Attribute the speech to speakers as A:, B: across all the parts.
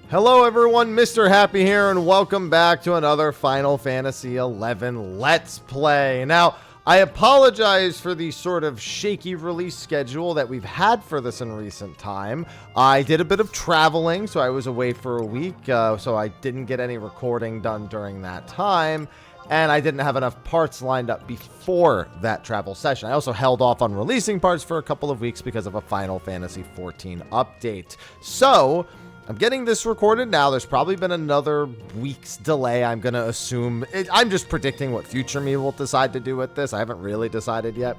A: Hello everyone, Mr. Happy here, and welcome back to another Final Fantasy XI Let's Play. Now, I apologize for the sort of shaky release schedule that we've had for this in recent time. I did a bit of traveling, so I was away for a week, so I didn't get any recording done during that time, and I didn't have enough parts lined up before that travel session. I also held off on releasing parts for a couple of weeks because of a Final Fantasy XIV update. So I'm getting this recorded now. There's probably been another week's delay, I'm going to assume. I'm just predicting what future me will decide to do with this. I haven't really decided yet.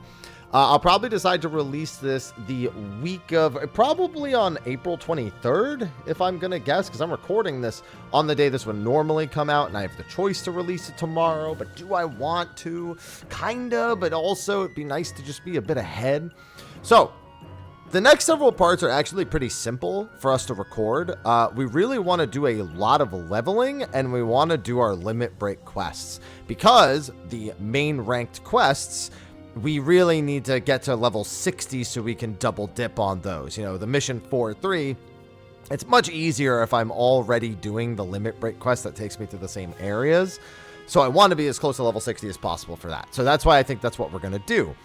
A: I'll probably decide to release this the week of, probably on April 23rd, if I'm going to guess, because I'm recording this on the day this would normally come out, and I have the choice to release it tomorrow. But do I want to? Kinda, but also it'd be nice to just be a bit ahead. So the next several parts are actually pretty simple for us to record. We really want to do a lot of leveling, and we want to do our limit break quests, because the main ranked quests, we really need to get to level 60 so we can double dip on those. You know, the mission 4-3, it's much easier if I'm already doing the limit break quest that takes me to the same areas. So I want to be as close to level 60 as possible for that. So that's why I think that's what we're going to do.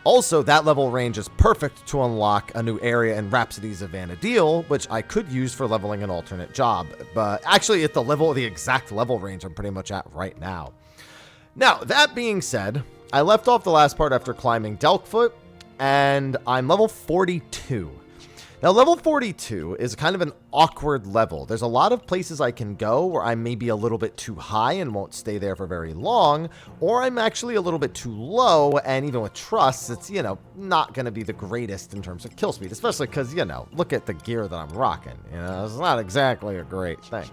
A: Also, that level range is perfect to unlock a new area in Rhapsodies of Vana'diel, which I could use for leveling an alternate job. But actually, at the exact level range I'm pretty much at right now. Now, that being said, I left off the last part after climbing Delkfoot, and I'm level 42. Now, level 42 is kind of an awkward level. There's a lot of places I can go where I'm maybe a little bit too high and won't stay there for very long, or I'm actually a little bit too low, and even with trusts, it's, you know, not going to be the greatest in terms of kill speed, especially because, you know, look at the gear that I'm rocking. You know, it's not exactly a great thing.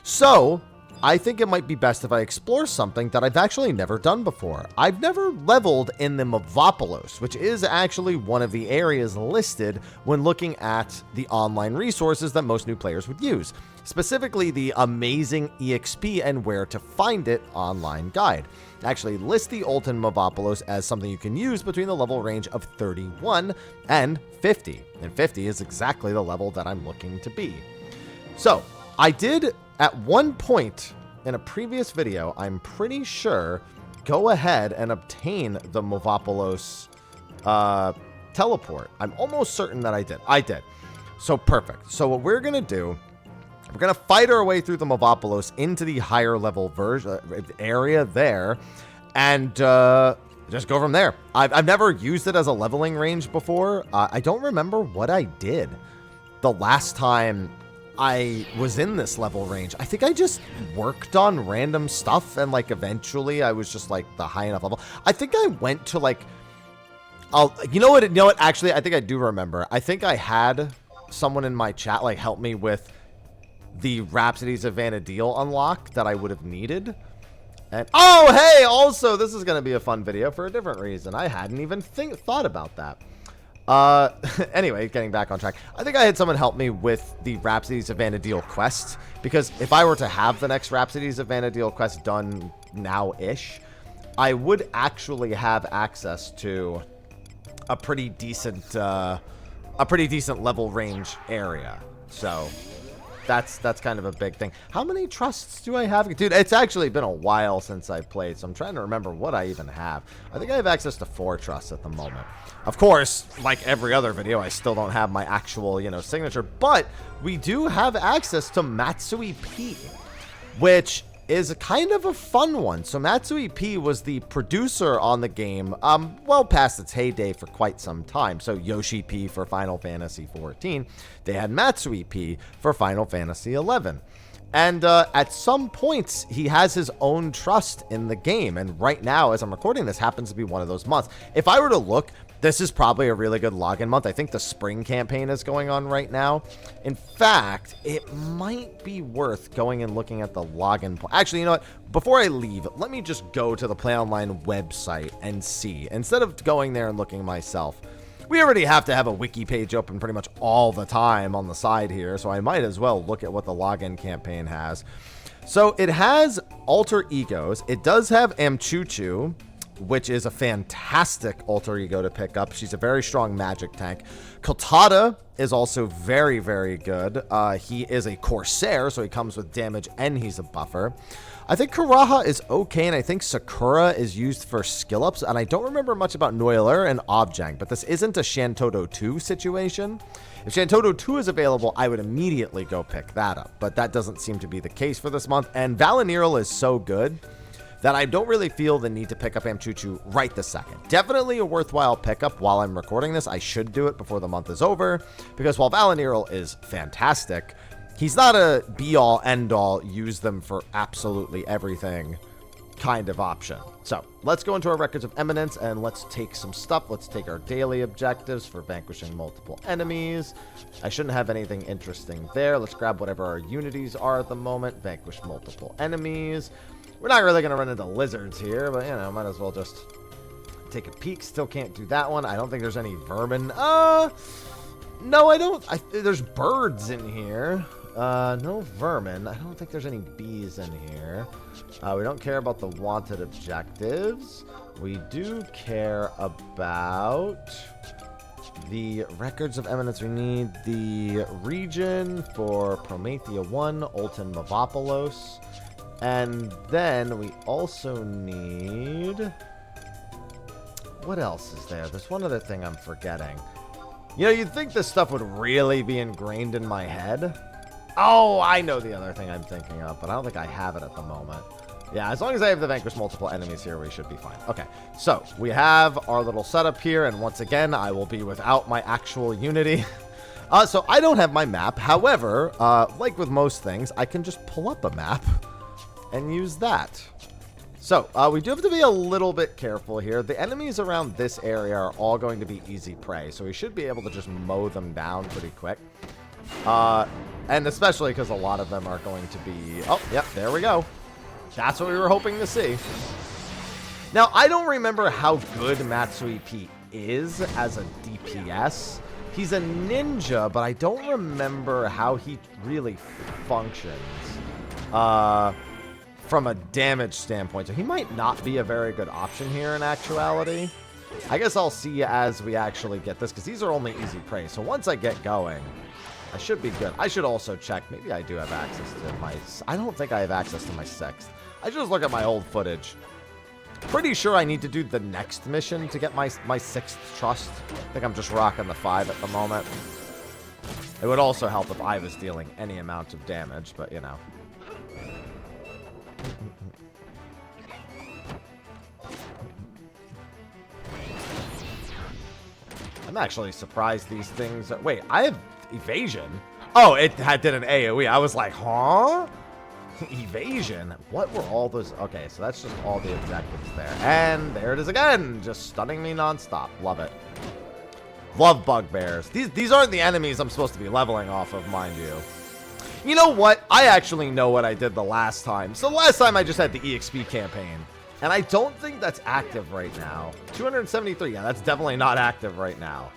A: So I think it might be best if I explore something that I've actually never done before. I've never leveled in the Movalpolos, which is actually one of the areas listed when looking at the online resources that most new players would use, specifically the Amazing EXP and Where to Find It online guide. Actually list the Oldton Movalpolos as something you can use between the level range of 31 and 50, and 50 is exactly the level that I'm looking to be. So I did, at one point in a previous video, I'm pretty sure, go ahead and obtain the Movalpolos teleport. I'm almost certain that I did. I did. So perfect. So what we're going to do, we're going to fight our way through the Movalpolos into the higher level area there, and just go from there. I've never used it as a leveling range before. I don't remember what I did the last time I was in this level range. I think I just worked on random stuff, and like eventually I was just like the high enough level. I think I went to like, you know what, actually I think I do remember. I think I had someone in my chat like help me with the Rhapsodies of Vana'diel unlock that I would have needed. And oh hey, also this is gonna be a fun video for a different reason. I hadn't even thought about that. Anyway, getting back on track, I think I had someone help me with the Rhapsodies of Vana'diel quest, because if I were to have the next Rhapsodies of Vana'diel quest done now-ish, I would actually have access to a pretty decent level range area. So that's kind of a big thing. How many trusts do I have? Dude, it's actually been a while since I played, so I'm trying to remember what I even have. I think I have access to 4 trusts at the moment. Of course, like every other video, I still don't have my actual, you know, signature, but we do have access to Matsui P, which is kind of a fun one. So Matsui P was the producer on the game, well past its heyday for quite some time. So Yoshi P for Final Fantasy XIV, they had Matsui P for Final Fantasy XI. And at some points, he has his own trust in the game. And right now, as I'm recording this, happens to be one of those months. If I were to look, this is probably a really good login month. I think the spring campaign is going on right now. In fact, it might be worth going and looking at the login. Actually, you know what? Before I leave, let me just go to the Play Online website and see. Instead of going there and looking myself. We already have to have a wiki page open pretty much all the time on the side here, so I might as well look at what the login campaign has. So it has alter egos. It does have Amchuchu. which is a fantastic alter ego to pick up. She's a very strong magic tank. Kotada is also very, very good. He is a Corsair, so he comes with damage and he's a buffer. I think Karaha is okay, and I think Sakura is used for skill ups, and I don't remember much about Noiler and Objang, but this isn't a Shantoto 2 situation. If Shantoto 2 is available, I would immediately go pick that up, but that doesn't seem to be the case for this month, and Valeniral is so good that I don't really feel the need to pick up Amchuchu right this second. Definitely a worthwhile pickup while I'm recording this. I should do it before the month is over, because while Valeniral is fantastic, he's not a be-all, end-all, use them for absolutely everything kind of option. So, let's go into our Records of Eminence, and let's take some stuff. Let's take our daily objectives for vanquishing multiple enemies. I shouldn't have anything interesting there. Let's grab whatever our unities are at the moment. Vanquish multiple enemies. We're not really going to run into lizards here, but, you know, might as well just take a peek. Still can't do that one. I don't think there's any vermin. No, I don't. There's birds in here. No vermin. I don't think there's any bees in here. We don't care about the wanted objectives. We do care about the Records of Eminence. We need the region for Promethea 1, Oldton, Movalpolos. And then we also need... What else is there? There's one other thing I'm forgetting. You know, you'd think this stuff would really be ingrained in my head. Oh, I know the other thing I'm thinking of, but I don't think I have it at the moment. Yeah, as long as I have the vanquish multiple enemies here, we should be fine. Okay, so we have our little setup here, and once again, I will be without my actual unity. So I don't have my map. However, like with most things, I can just pull up a map and use that. So, we do have to be a little bit careful here. The enemies around this area are all going to be easy prey, so we should be able to just mow them down pretty quick. And especially because a lot of them are going to be... Oh, yep, there we go. That's what we were hoping to see. Now, I don't remember how good Matsui Pete is as a DPS. He's a ninja, but I don't remember how he really functions. From a damage standpoint. So he might not be a very good option here in actuality. I guess I'll see as we actually get this, because these are only easy prey. So once I get going, I should be good. I should also check. Maybe I do have access to my... I don't think I have access to my 6th. I should just look at my old footage. Pretty sure I need to do the next mission to get my 6th trust. I think I'm just rocking the 5 at the moment. It would also help if I was dealing any amount of damage, but you know. I'm actually surprised these things... Wait, I have evasion? Oh, it did an AoE. I was like, huh? Evasion? What were all those... Okay, so that's just all the objectives there. And there it is again. Just stunning me nonstop. Love it. Love bugbears. These aren't the enemies I'm supposed to be leveling off of, mind you. You know what? I actually know what I did the last time. So last time I just had the EXP campaign. And I don't think that's active right now. 273. Yeah, that's definitely not active right now.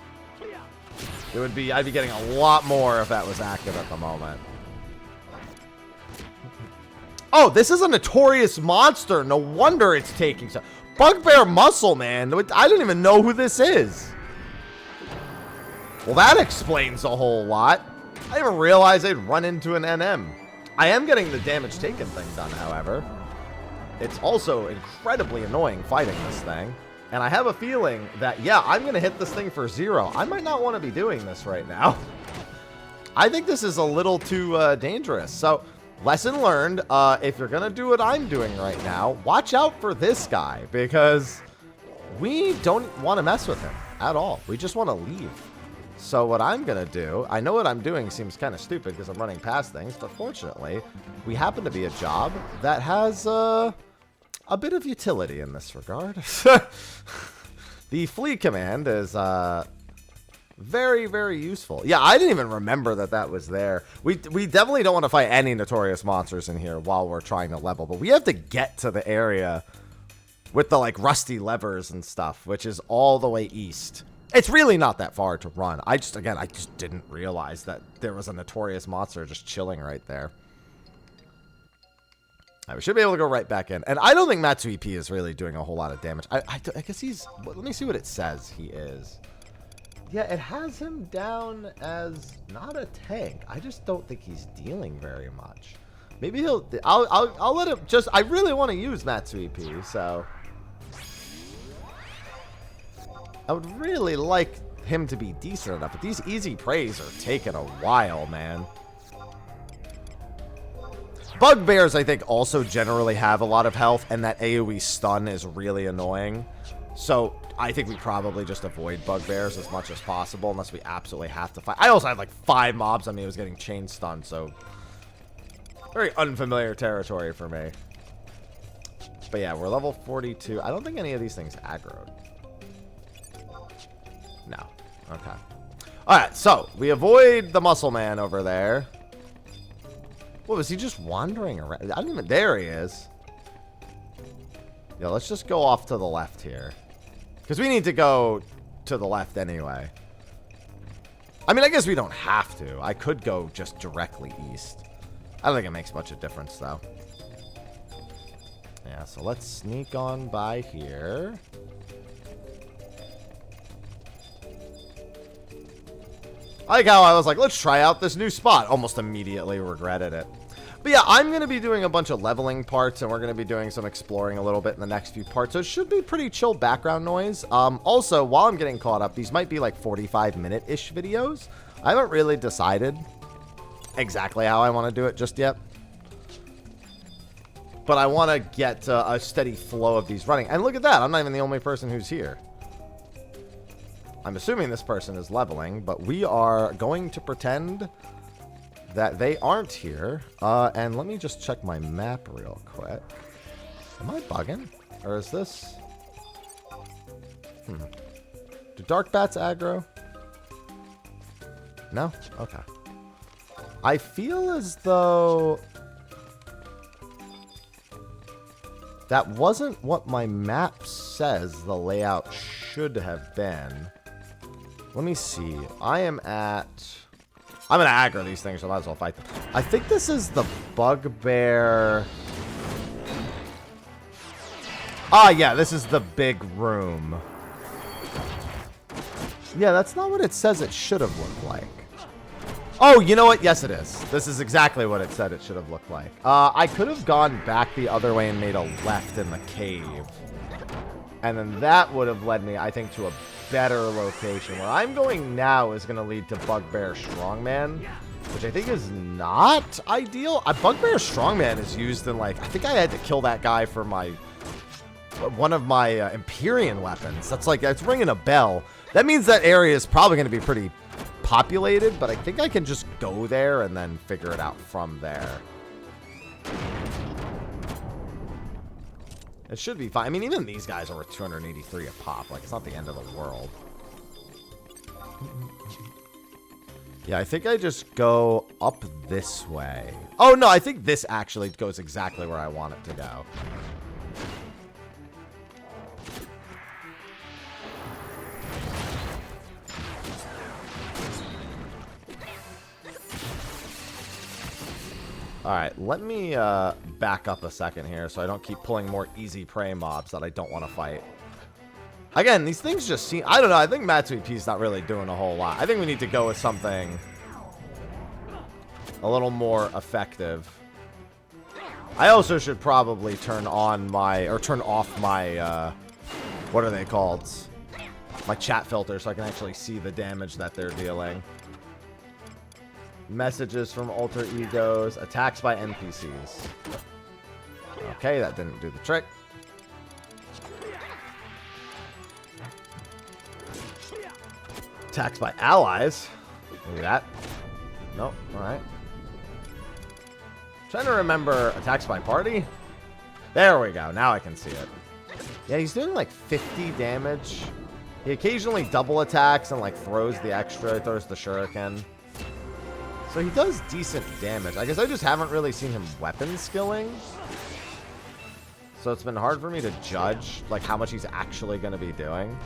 A: It would be... I'd be getting a lot more if that was active at the moment. Oh, this is a notorious monster. No wonder it's taking so... Bugbear Muscle, man. I don't even know who this is. Well, that explains a whole lot. I didn't even realize I'd run into an NM. I am getting the damage taken thing done, however. It's also incredibly annoying fighting this thing. And I have a feeling that, yeah, I'm going to hit this thing for 0. I might not want to be doing this right now. I think this is a little too dangerous. So, lesson learned, if you're going to do what I'm doing right now, watch out for this guy. Because we don't want to mess with him at all. We just want to leave. So what I'm going to do, I know what I'm doing seems kind of stupid because I'm running past things, but fortunately, we happen to be a job that has a bit of utility in this regard. The flee command is very, very useful. Yeah, I didn't even remember that that was there. We definitely don't want to fight any notorious monsters in here while we're trying to level, but we have to get to the area with the like rusty levers and stuff, which is all the way east. It's really not that far to run. I just didn't realize that there was a notorious monster just chilling right there. We should be able to go right back in. And I don't think Matsu EP is really doing a whole lot of damage. I guess he's... Let me see what it says he is. Yeah, it has him down as not a tank. I just don't think he's dealing very much. Maybe he'll... I'll let him just... I really want to use Matsu EP, so... I would really like him to be decent enough, but these easy preys are taking a while, man. Bugbears, I think, also generally have a lot of health, and that AoE stun is really annoying. So, I think we probably just avoid Bugbears as much as possible, unless we absolutely have to fight. I also had like 5 mobs on me. I was getting chain stunned, so... Very unfamiliar territory for me. But yeah, we're level 42. I don't think any of these things aggroed. No. Okay. Alright, so, we avoid the muscle man over there. What, was he just wandering around? I don't even... There he is. Yeah, let's just go off to the left here. Because we need to go to the left anyway. I mean, I guess we don't have to. I could go just directly east. I don't think it makes much of a difference, though. Yeah, so let's sneak on by here. I like how I was like, let's try out this new spot. Almost immediately regretted it. But yeah, I'm going to be doing a bunch of leveling parts, and we're going to be doing some exploring a little bit in the next few parts. So it should be pretty chill background noise. Also, while I'm getting caught up, these might be like 45-minute-ish videos. I haven't really decided exactly how I want to do it just yet. But I want to get a steady flow of these running. And look at that. I'm not even the only person who's here. I'm assuming this person is leveling, but we are going to pretend that they aren't here. And let me just check my map real quick. Am I bugging? Or is this... Do dark bats aggro? No? Okay. I feel as though... that wasn't what my map says the layout should have been. Let me see. I am at... I'm going to aggro these things, so I might as well fight them. I think this is the bugbear... Ah, yeah, this is the big room. Yeah, that's not what it says it should have looked like. Oh, you know what? Yes, it is. This is exactly what it said it should have looked like. I could have gone back the other way and made a left in the cave. And then that would have led me, I think, to a better location. Where I'm going now is going to lead to Bugbear Strongman, which I think is not ideal. Bugbear Strongman is used in, like, I think I had to kill that guy for my... one of my Empyrean weapons. That's like, it's ringing a bell. That means that area is probably going to be pretty populated, but I think I can just go there and then figure it out from there. It should be fine. I mean, even these guys are worth 283 a pop. Like, it's not the end of the world. Yeah, I think I just go up this way. Oh, no, I think this actually goes exactly where I want it to go. Alright, let me back up a second here so I don't keep pulling more easy prey mobs that I don't want to fight. Again, these things just seem... I don't know, I think Matsu EP is not really doing a whole lot. I think we need to go with something a little more effective. I also should probably turn on my... or turn off my... what are they called? My chat filter so I can actually see the damage that they're dealing. Messages from alter egos. Attacks by NPCs. Okay, that didn't do the trick. Attacks by allies. Maybe that. Nope. Alright. Trying to remember attacks by party. There we go. Now I can see it. Yeah, he's doing like 50 damage. He occasionally double attacks and like throws the extra. He throws the shuriken. So he does decent damage. I guess I just haven't really seen him weapon skilling. So it's been hard for me to judge like how much he's actually going to be doing.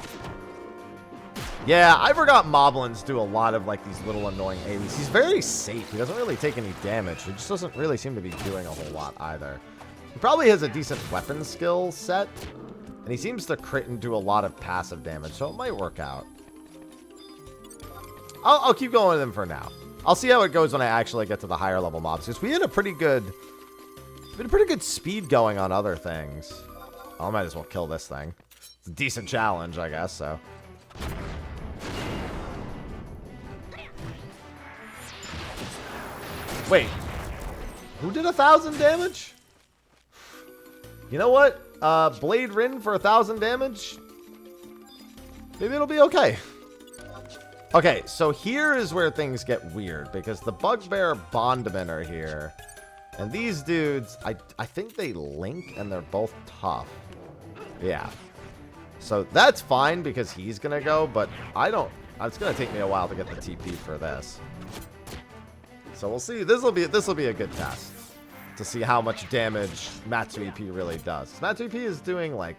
A: Yeah, I forgot Moblins do a lot of like these little annoying AoEs. He's very safe. He doesn't really take any damage. He just doesn't really seem to be doing a whole lot either. He probably has a decent weapon skill set. And he seems to crit and do a lot of passive damage, so it might work out. I'll keep going with him for now. I'll see how it goes when I actually get to the higher level mobs, because we had a pretty good speed going on other things. I might as well kill this thing. It's a decent challenge, I guess, so. Wait. Who did 1,000 damage? You know what? Blade Rin for 1,000 damage? Maybe it'll be okay. Okay, so here is where things get weird, because the Bugbear Bondmen are here. And these dudes, I think they link, and they're both tough. Yeah. So that's fine, because he's going to go, but it's going to take me a while to get the TP for this. So we'll see. This will be a good test to see how much damage Matsu EP really does. Matsu EP is doing, like,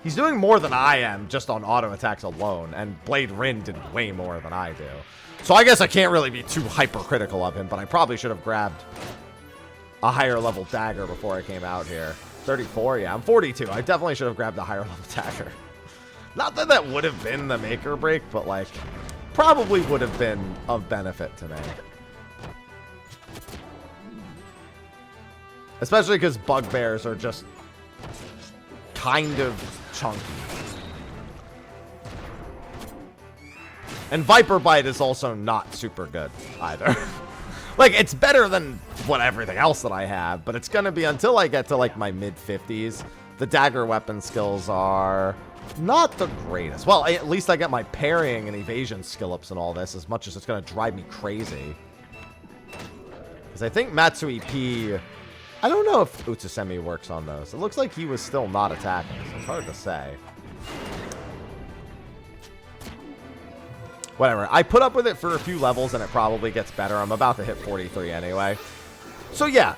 A: he's doing more than I am just on auto attacks alone, and Blade Rin did way more than I do. So I guess I can't really be too hypercritical of him, but I probably should have grabbed a higher level dagger before I came out here. 34, yeah, I'm 42. I definitely should have grabbed a higher level dagger. Not that that would have been the make or break, but, like, probably would have been of benefit to me. Especially because bugbears are just kind of chunky. And Viper Bite is also not super good either. Like, it's better than everything else that I have, but it's going to be until I get to, like, my mid-50s. The dagger weapon skills are not the greatest. Well, at least I get my parrying and evasion skill ups and all this, as much as it's going to drive me crazy. Because I think Matsu EP... I don't know if Utsusemi works on those. It looks like he was still not attacking, so it's hard to say. Whatever. I put up with it for a few levels, and it probably gets better. I'm about to hit 43 anyway. So, yeah.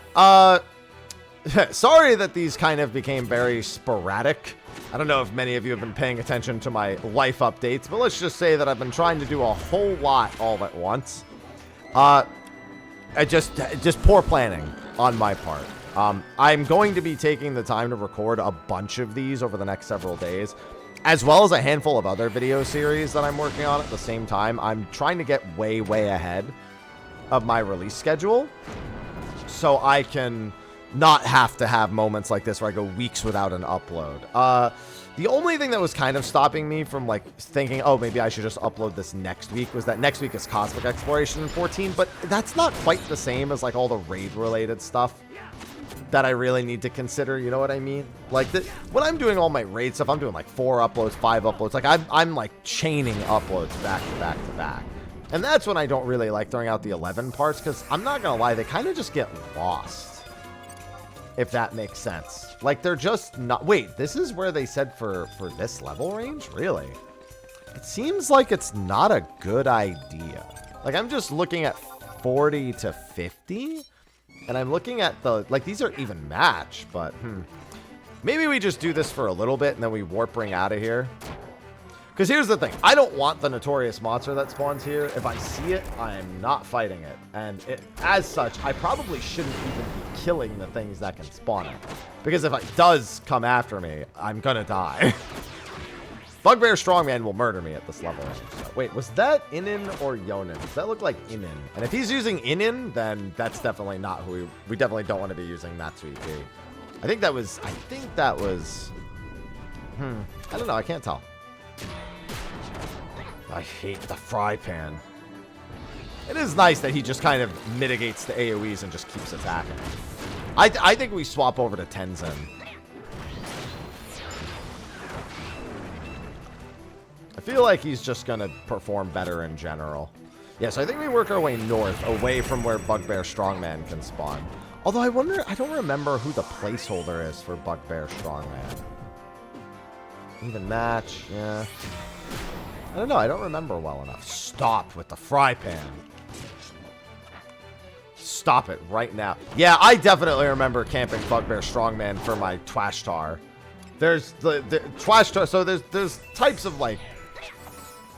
A: Sorry that these kind of became very sporadic. I don't know if many of you have been paying attention to my life updates, but let's just say that I've been trying to do a whole lot all at once. Just poor planning on my part. I'm going to be taking the time to record a bunch of these over the next several days, as well as a handful of other video series that I'm working on at the same time. I'm trying to get way, way ahead of my release schedule, so I can not have to have moments like this where I go weeks without an upload. The only thing that was kind of stopping me from, like, thinking, oh, maybe I should just upload this next week was that next week is Cosmic Exploration in 14, but that's not quite the same as, like, all the raid-related stuff that I really need to consider, you know what I mean? Like, when I'm doing all my raid stuff, I'm doing, like, 4 uploads, 5 uploads. Like, I'm like, chaining uploads back to back to back. And that's when I don't really like throwing out the 11 parts, because I'm not going to lie, they kind of just get lost. If that makes sense. Like, they're just not... Wait, this is where they said for this level range? Really? It seems like it's not a good idea. Like, I'm just looking at 40 to 50. And I'm looking at the... Like, these are even match, but... Maybe we just do this for a little bit, and then we warp ring out of here. Because here's the thing. I don't want the notorious monster that spawns here. If I see it, I am not fighting it. And as such, I probably shouldn't even be killing the things that can spawn it. Because if it does come after me, I'm gonna die. Bugbear Strongman will murder me at this level. So, wait, was that Inin or Yonin? Does that look like Inin? And if he's using Inin, then that's definitely not who we definitely don't want to be using Matsu EP. I think that was... I don't know. I can't tell. I hate the fry pan. It is nice that he just kind of mitigates the AoEs and just keeps attacking. I think we swap over to Tenzin. I feel like he's just going to perform better in general. Yeah, so I think we work our way north, away from where Bugbear Strongman can spawn. Although I don't remember who the placeholder is for Bugbear Strongman. Even match, yeah. I don't know, I don't remember well enough. Stop with the fry pan. Stop it right now. Yeah, I definitely remember camping Bugbear Strongman for my Twashtar. There's the Twashtar, so there's types of, like,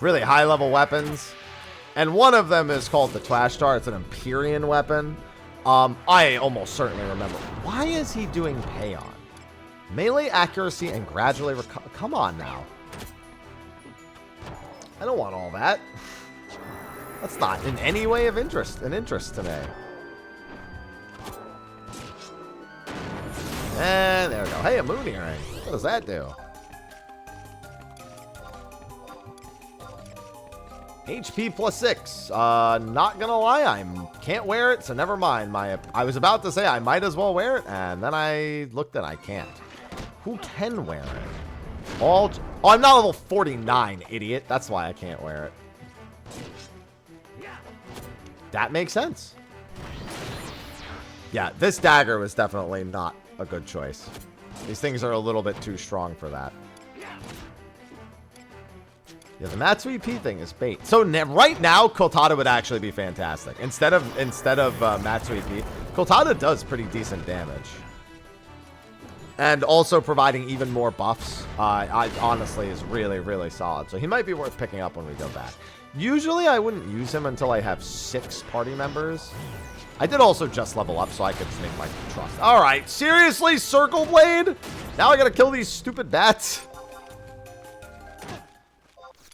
A: really high level weapons. And one of them is called the Twashtar. It's an Empyrean weapon. I almost certainly remember. Why is he doing Payon? Melee accuracy and gradually come on now. I don't want all that. That's not in any way of interest to me. And there we go. Hey, a moon earring. What does that do? HP plus 6. Not gonna lie, I can't wear it, so never mind. I was about to say I might as well wear it, and then I looked and I can't. Who can wear it? Oh, I'm not level 49, idiot. That's why I can't wear it. That makes sense. Yeah, this dagger was definitely not a good choice. These things are a little bit too strong for that. Yeah, the Matsu EP thing is bait. So right now, Kotada would actually be fantastic. Instead of Matsu EP, Kotada does pretty decent damage. And also providing even more buffs, I honestly is really, really solid. So he might be worth picking up when we go back. Usually I wouldn't use him until I have 6 party members. I did also just level up so I could make my trust. All right, seriously, Circle Blade? Now I gotta kill these stupid bats?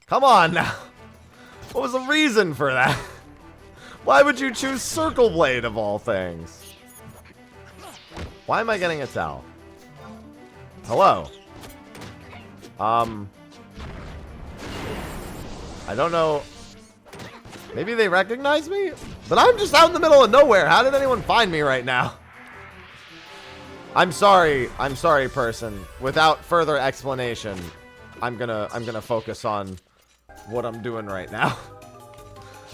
A: Come on now. What was the reason for that? Why would you choose Circle Blade of all things? Why am I getting a towel? Hello. I don't know. Maybe they recognize me? But I'm just out in the middle of nowhere. How did anyone find me right now? I'm sorry, person. Without further explanation, I'm gonna focus on what I'm doing right now.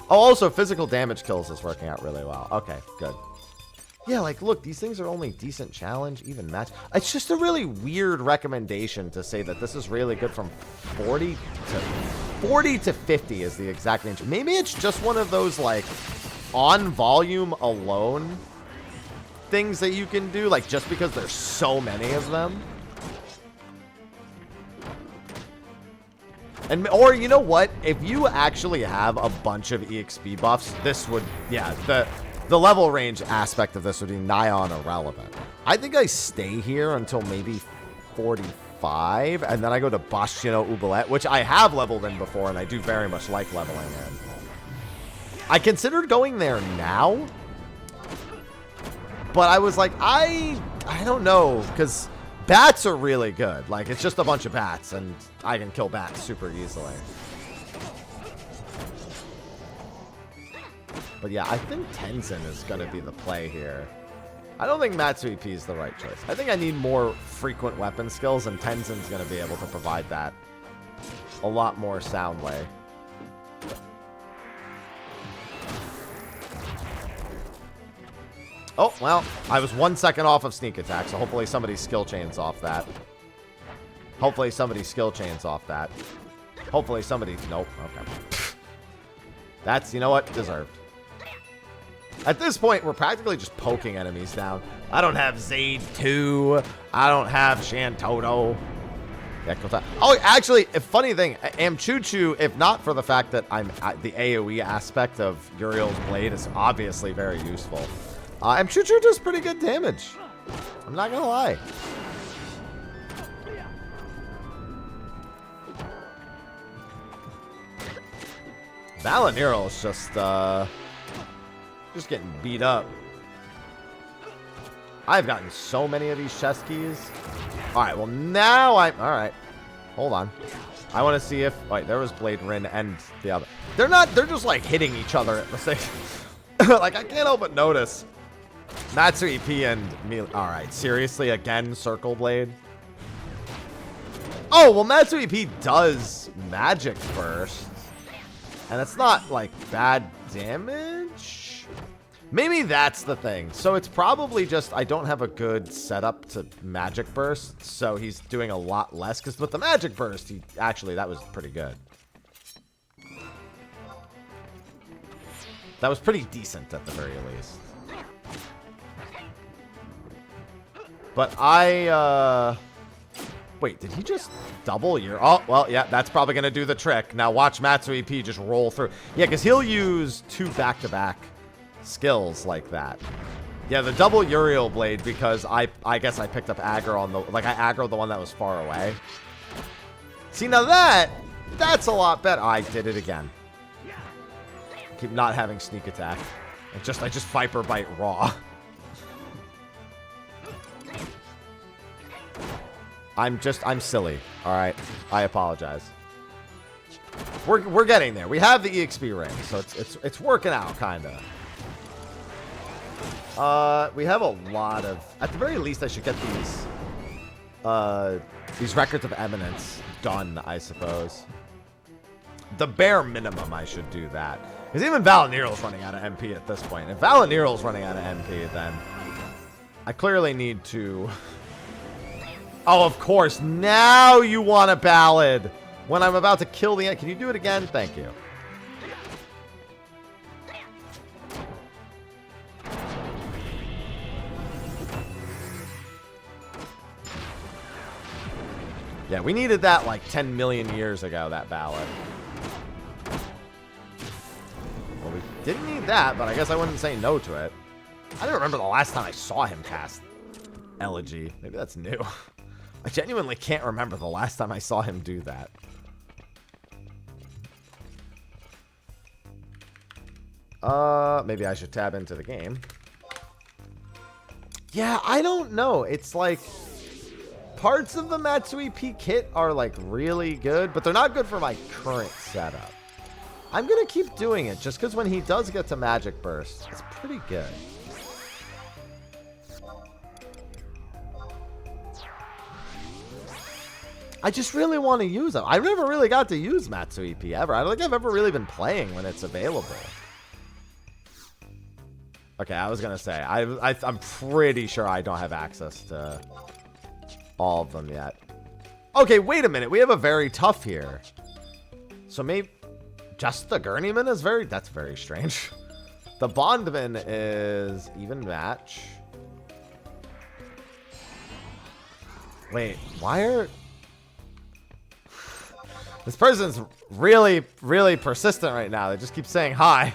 A: Oh, also, physical damage kills is working out really well. Okay, good. Yeah, like, look, these things are only decent challenge, even match. It's just a really weird recommendation to say that this is really good from 40 to 50 is the exact range. Maybe it's just one of those, like, on volume alone things that you can do, like, just because there's so many of them. And, or, you know what? If you actually have a bunch of EXP buffs, this would, yeah, the level range aspect of this would be nigh on irrelevant. I think I stay here until maybe 45, and then I go to Bastion Oubliette, which I have leveled in before, and I do very much like leveling in. I considered going there now, but I was like, I don't know, because bats are really good. Like, it's just a bunch of bats, and I can kill bats super easily. But yeah, I think Tenzin is going to be the play here. I don't think Matsu EP is the right choice. I think I need more frequent weapon skills, and Tenzin's going to be able to provide that a lot more soundly. Oh, well, I was 1 second off of sneak attack, so hopefully somebody skill chains off that. Hopefully somebody skill chains off that. Hopefully somebody... Nope, okay. That's, you know what? Deserved. At this point, we're practically just poking enemies down. I don't have Zaid 2. I don't have Shantoto. Yeah, cool. Oh, actually, a funny thing, Amchuchu, if not for the fact that the AoE aspect of Uriel's blade is obviously very useful. Amchuchu does pretty good damage. I'm not gonna lie. Valinero is just getting beat up. I've gotten so many of these chest keys. All right, well now all right. Hold on. I want to see if, wait, there was Blade Rin and the other. They're just like hitting each other at the same. Like, I can't help but notice. Matsu EP and me. All right, seriously, again, Circle Blade. Oh, well, Matsu EP does Magic Burst. And it's not, like, bad damage? Maybe that's the thing. So it's probably just I don't have a good setup to Magic Burst, so he's doing a lot less. Because with the Magic Burst, that was pretty good. That was pretty decent at the very least. But wait, did he just double your... Oh, well, yeah, that's probably going to do the trick. Now watch Matsu EP just roll through. Yeah, because he'll use 2 back-to-back skills like that. Yeah, the double Uriel Blade, because I guess I picked up aggro on the... Like, I aggroed the one that was far away. See, now that's a lot better. I did it again. Keep not having sneak attack. I just Viper Bite raw. I'm silly. All right, I apologize. We're getting there. We have the EXP ring, so it's working out kind of. We have a lot of. At the very least, I should get these records of eminence done, I suppose. The bare minimum, I should do that. Because even Valiniral's running out of MP at this point. If Valiniral's running out of MP, then I clearly need to... Oh, of course. Now you want a ballad. When I'm about to kill the... Can you do it again? Thank you. Yeah, we needed that like 10 million years ago, that ballad. Well, we didn't need that, but I guess I wouldn't say no to it. I don't remember the last time I saw him cast Elegy. Maybe that's new. I genuinely can't remember the last time I saw him do that. Maybe I should tab into the game. Yeah, I don't know. It's like... Parts of the Matsui P kit are like really good, but they're not good for my current setup. I'm going to keep doing it just because when he does get to Magic Burst, it's pretty good. I just really want to use them. I never really got to use Matsui P ever. I don't think I've ever really been playing when it's available. Okay, I was going to say, I'm pretty sure I don't have access to... all of them yet. Okay, wait a minute. We have a very tough here. So maybe just the Gurneyman is very... That's very strange. The Bondman is even match. Wait, why are... This person's really, really persistent right now. They just keep saying hi.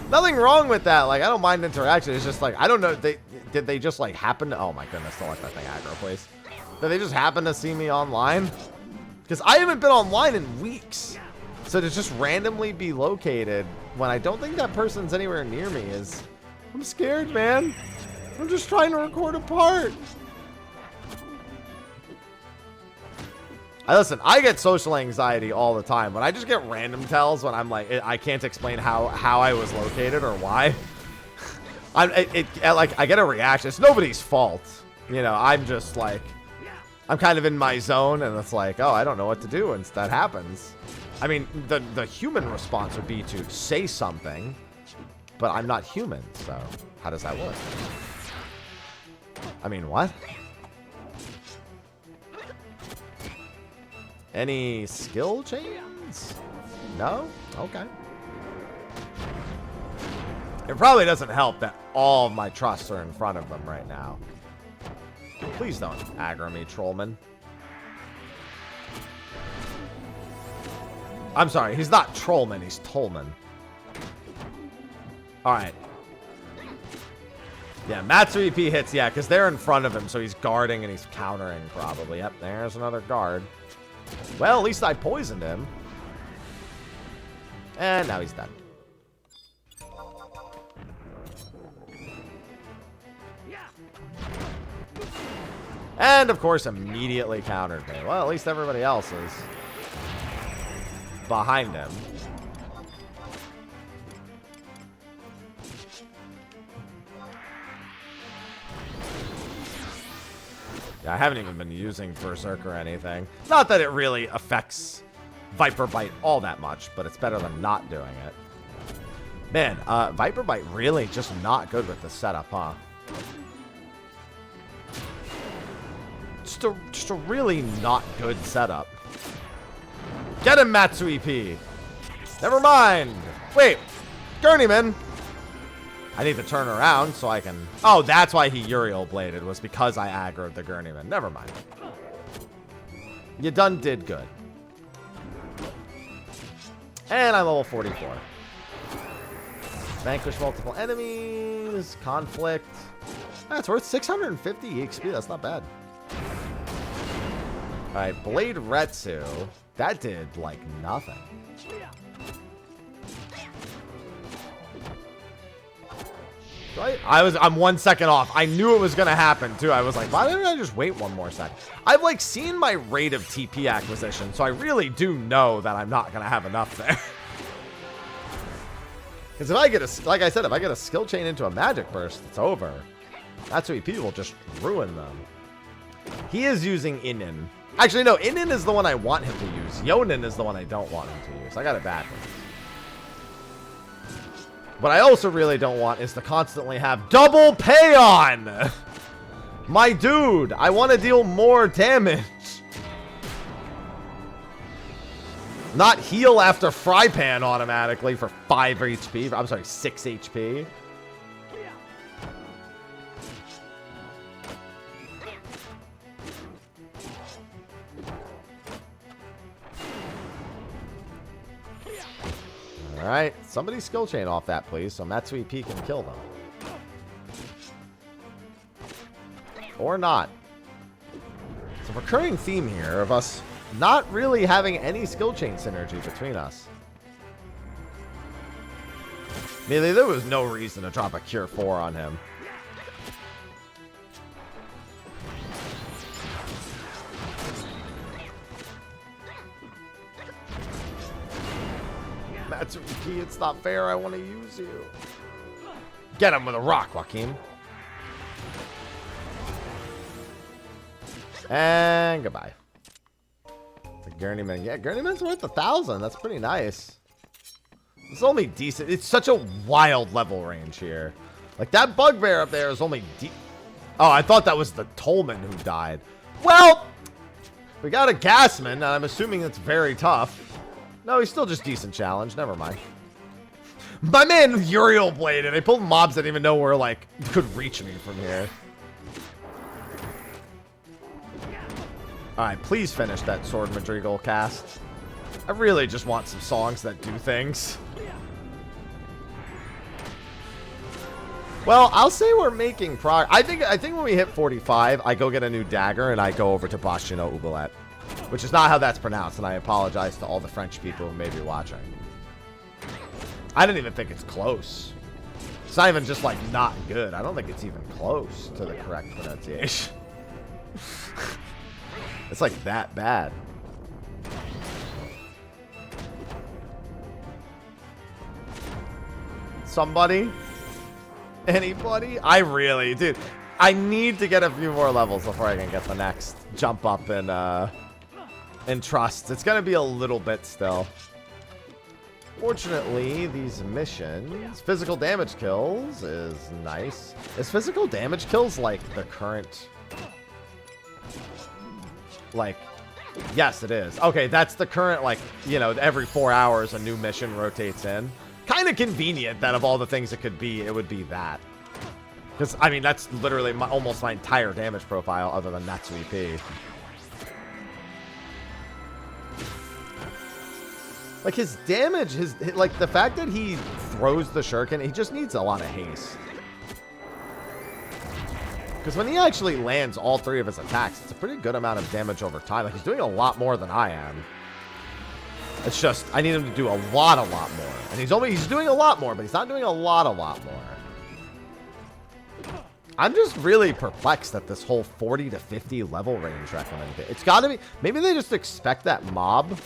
A: Nothing wrong with that. Like, I don't mind interaction. It's just like, I don't know. Did they just like happen to... Oh my goodness, don't let that thing aggro, please. Did they just happen to see me online? Because I haven't been online in weeks. So to just randomly be located when I don't think that person's anywhere near me is... I'm scared, man. I'm just trying to record a part. Listen, I get social anxiety all the time. When I just get random tells when I'm like, I can't explain how I was located or why. I get a reaction. It's nobody's fault. You know, I'm just like, I'm kind of in my zone and it's like, oh, I don't know what to do once that happens. I mean, the human response would be to say something, but I'm not human. So how does that work? I mean, what? Any skill chains? No? Okay. It probably doesn't help that all of my trusts are in front of them right now. Please don't aggro me, Trollman. I'm sorry, he's not Trollman, he's Tollman. Alright. Yeah, Matsui P hits, yeah, because they're in front of him, so he's guarding and he's countering probably. Yep, there's another guard. Well, at least I poisoned him. And now he's dead. And, of course, immediately countered me. Well, at least everybody else is behind him. Yeah, I haven't even been using Berserk or anything. Not that it really affects Viper Bite all that much, but it's better than not doing it. Man, Viper Bite really just not good with the setup, huh? Just a really not good setup. Get him, Matsui P. Never mind. Wait, Gurneyman. I need to turn around so I can... Oh, that's why he Uriel Bladed, was because I aggroed the Gurneyman. Never mind. You done did good. And I'm level 44. Vanquish multiple enemies. Conflict. That's worth 650 EXP. That's not bad. Alright, Blade Retsu. That did, like, nothing. Right? I'm 1 second off. I knew it was going to happen, too. I was like, why didn't I just wait one more second? I've, like, seen my rate of TP acquisition, so I really do know that I'm not going to have enough there. Because if I get a, like I said, if I get a skill chain into a magic burst, it's over. That's what people will just ruin them. He is using Inin. Actually, no, Inin is the one I want him to use. Yonin is the one I don't want him to use. I got it backwards. What I also really don't want is to constantly have double pay on. My dude, I want to deal more damage. Not heal after fry pan automatically for 5 HP. I'm sorry, 6 HP. Alright, somebody skill chain off that, please, so Matsui P can kill them. Or not. It's a recurring theme here of us not really having any skill chain synergy between us. Really, there was no reason to drop a Cure 4 on him. Matsuki, it's not fair. I want to use you. Get him with a rock, Joaquin. And goodbye. The Gurneyman. Yeah, Gurneyman's worth 1,000. That's pretty nice. It's only decent. It's such a wild level range here. Like, that bugbear up there is only oh, I thought that was the Tolman who died. Well, we got a Gasman, and I'm assuming it's very tough. No, he's still just decent challenge. Never mind. My man Uriel Blade, and I pulled mobs that didn't even know where, like, could reach me from here. Alright, please finish that Sword Madrigal cast. I really just want some songs that do things. Well, I'll say we're making progress. I think when we hit 45, I go get a new dagger and I go over to Bashino Oubliette. Which is not how that's pronounced, and I apologize to all the French people who may be watching. I didn't even think it's close. It's not even just, like, not good. I don't think it's even close to the correct pronunciation. It's, like, that bad. Somebody? Anybody? I really, dude. I need to get a few more levels before I can get the next jump up and trust. It's gonna be a little bit still. Fortunately, these missions, physical damage kills is nice. Is physical damage kills like the current? Like, yes, it is. Okay, that's the current, like, you know, every 4 hours a new mission rotates in. Kind of convenient that of all the things it could be, it would be that. Because, I mean, that's literally almost my entire damage profile other than Matsui P. Like, his damage, like, the fact that he throws the shuriken, he just needs a lot of haste. Because when he actually lands all 3 of his attacks, it's a pretty good amount of damage over time. Like, he's doing a lot more than I am. It's just, I need him to do a lot more. And he's doing a lot more, but he's not doing a lot more. I'm just really perplexed at this whole 40 to 50 level range recommended. It's got to be, maybe they just expect that mob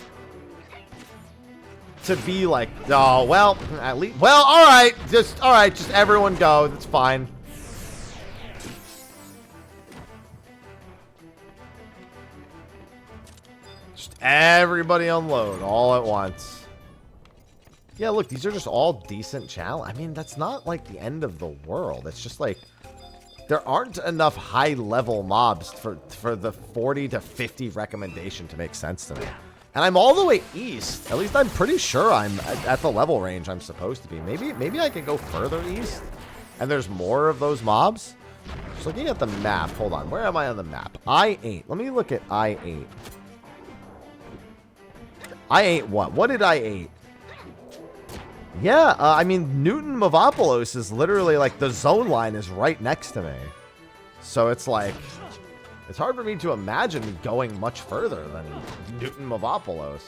A: to be like, oh, well, at least, well, all right, just everyone go. That's fine. Just everybody unload all at once. Yeah, look, these are just all decent challenge. I mean, that's not like the end of the world. It's just like, there aren't enough high-level mobs for the 40 to 50 recommendation to make sense to me. And I'm all the way east. At least I'm pretty sure I'm at the level range I'm supposed to be. Maybe I can go further east, and there's more of those mobs. Just looking at the map. Hold on. Where am I on the map? I-8. Let me look at I-8. I-8 what? What did I-8? Yeah, I mean, Newton Movalpolos is literally like the zone line is right next to me. So it's like, it's hard for me to imagine me going much further than Newton Movalpolos.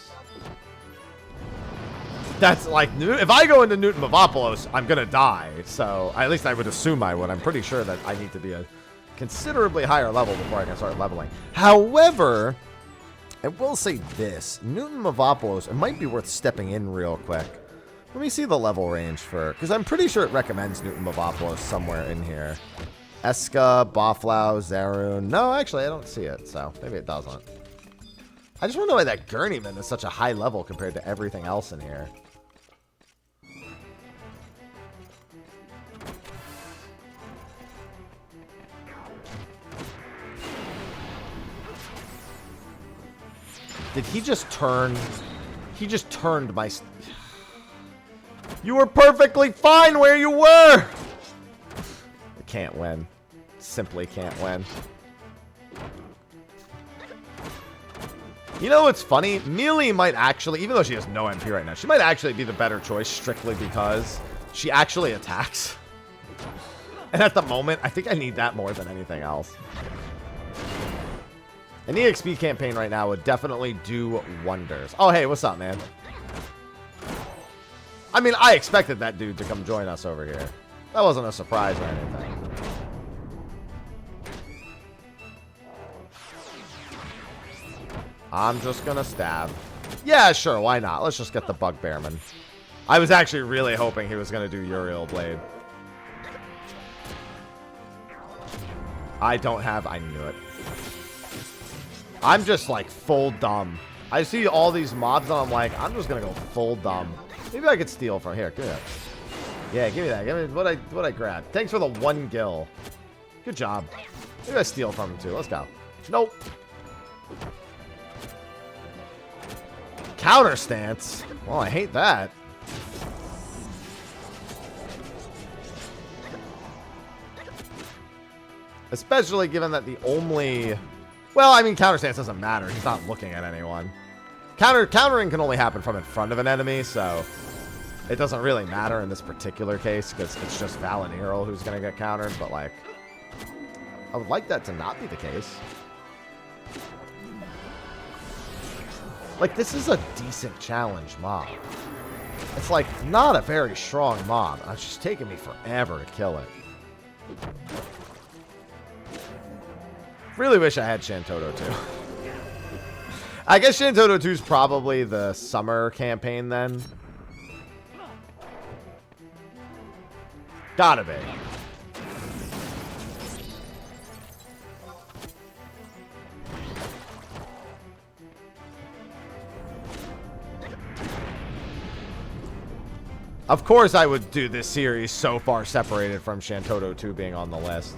A: That's like, if I go into Newton Movalpolos, I'm going to die. So at least I would assume I would. I'm pretty sure that I need to be a considerably higher level before I can start leveling. However, I will say this. Newton Movalpolos, it might be worth stepping in real quick. Let me see the level range for, because I'm pretty sure it recommends Newton Movalpolos somewhere in here. Eska, Boflau, Zaroon. No, actually, I don't see it, so maybe it doesn't. I just want to know why that Gurneyman is such a high level compared to everything else in here. Did he just turn? He just turned my... You were perfectly fine where you were! I can't win. Simply can't win. You know what's funny? Mealy might actually, even though she has no MP right now, she might actually be the better choice strictly because she actually attacks. And at the moment, I think I need that more than anything else. An EXP campaign right now would definitely do wonders. Oh, hey, what's up, man? I mean, I expected that dude to come join us over here. That wasn't a surprise or anything. I'm just gonna stab. Yeah, sure, why not? Let's just get the Bugbearman. I was actually really hoping he was gonna do Uriel Blade. I don't have... I knew it. I'm just like full dumb. I see all these mobs and I'm like, I'm just gonna go full dumb. Maybe I could steal from here. Give me that. Yeah, give me that. Give me what I grabbed. Thanks for the 1 gil. Good job. Maybe I steal from him too. Let's go. Nope. Counter stance. Well, I hate that. Especially given that the only... Well, I mean, counter stance doesn't matter. He's not looking at anyone. Countering can only happen from in front of an enemy, so it doesn't really matter in this particular case because it's just Valinirel who's going to get countered, but like, I would like that to not be the case. Like, this is a decent challenge mob. It's like not a very strong mob. It's just taking me forever to kill it. Really wish I had Shantoto 2. I guess Shantoto 2 is probably the summer campaign then. Gotta be. Of course I would do this series so far separated from Shantoto 2 being on the list.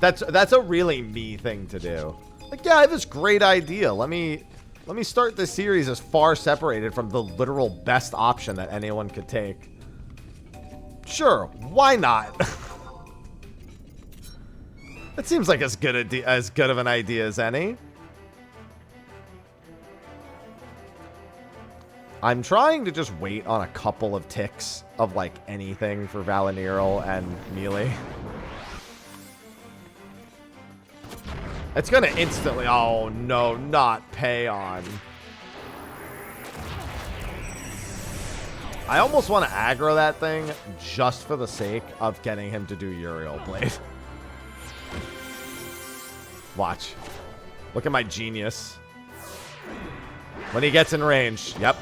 A: That's a really me thing to do. Like, yeah, I have this great idea. Let me start this series as far separated from the literal best option that anyone could take. Sure, why not? That seems like as good of an idea as any. I'm trying to just wait on a couple of ticks of like anything for Valinirel and Melee. It's gonna instantly... Oh, no, not Payon. I almost want to aggro that thing just for the sake of getting him to do Uriel Blade. Watch. Look at my genius. When he gets in range. Yep.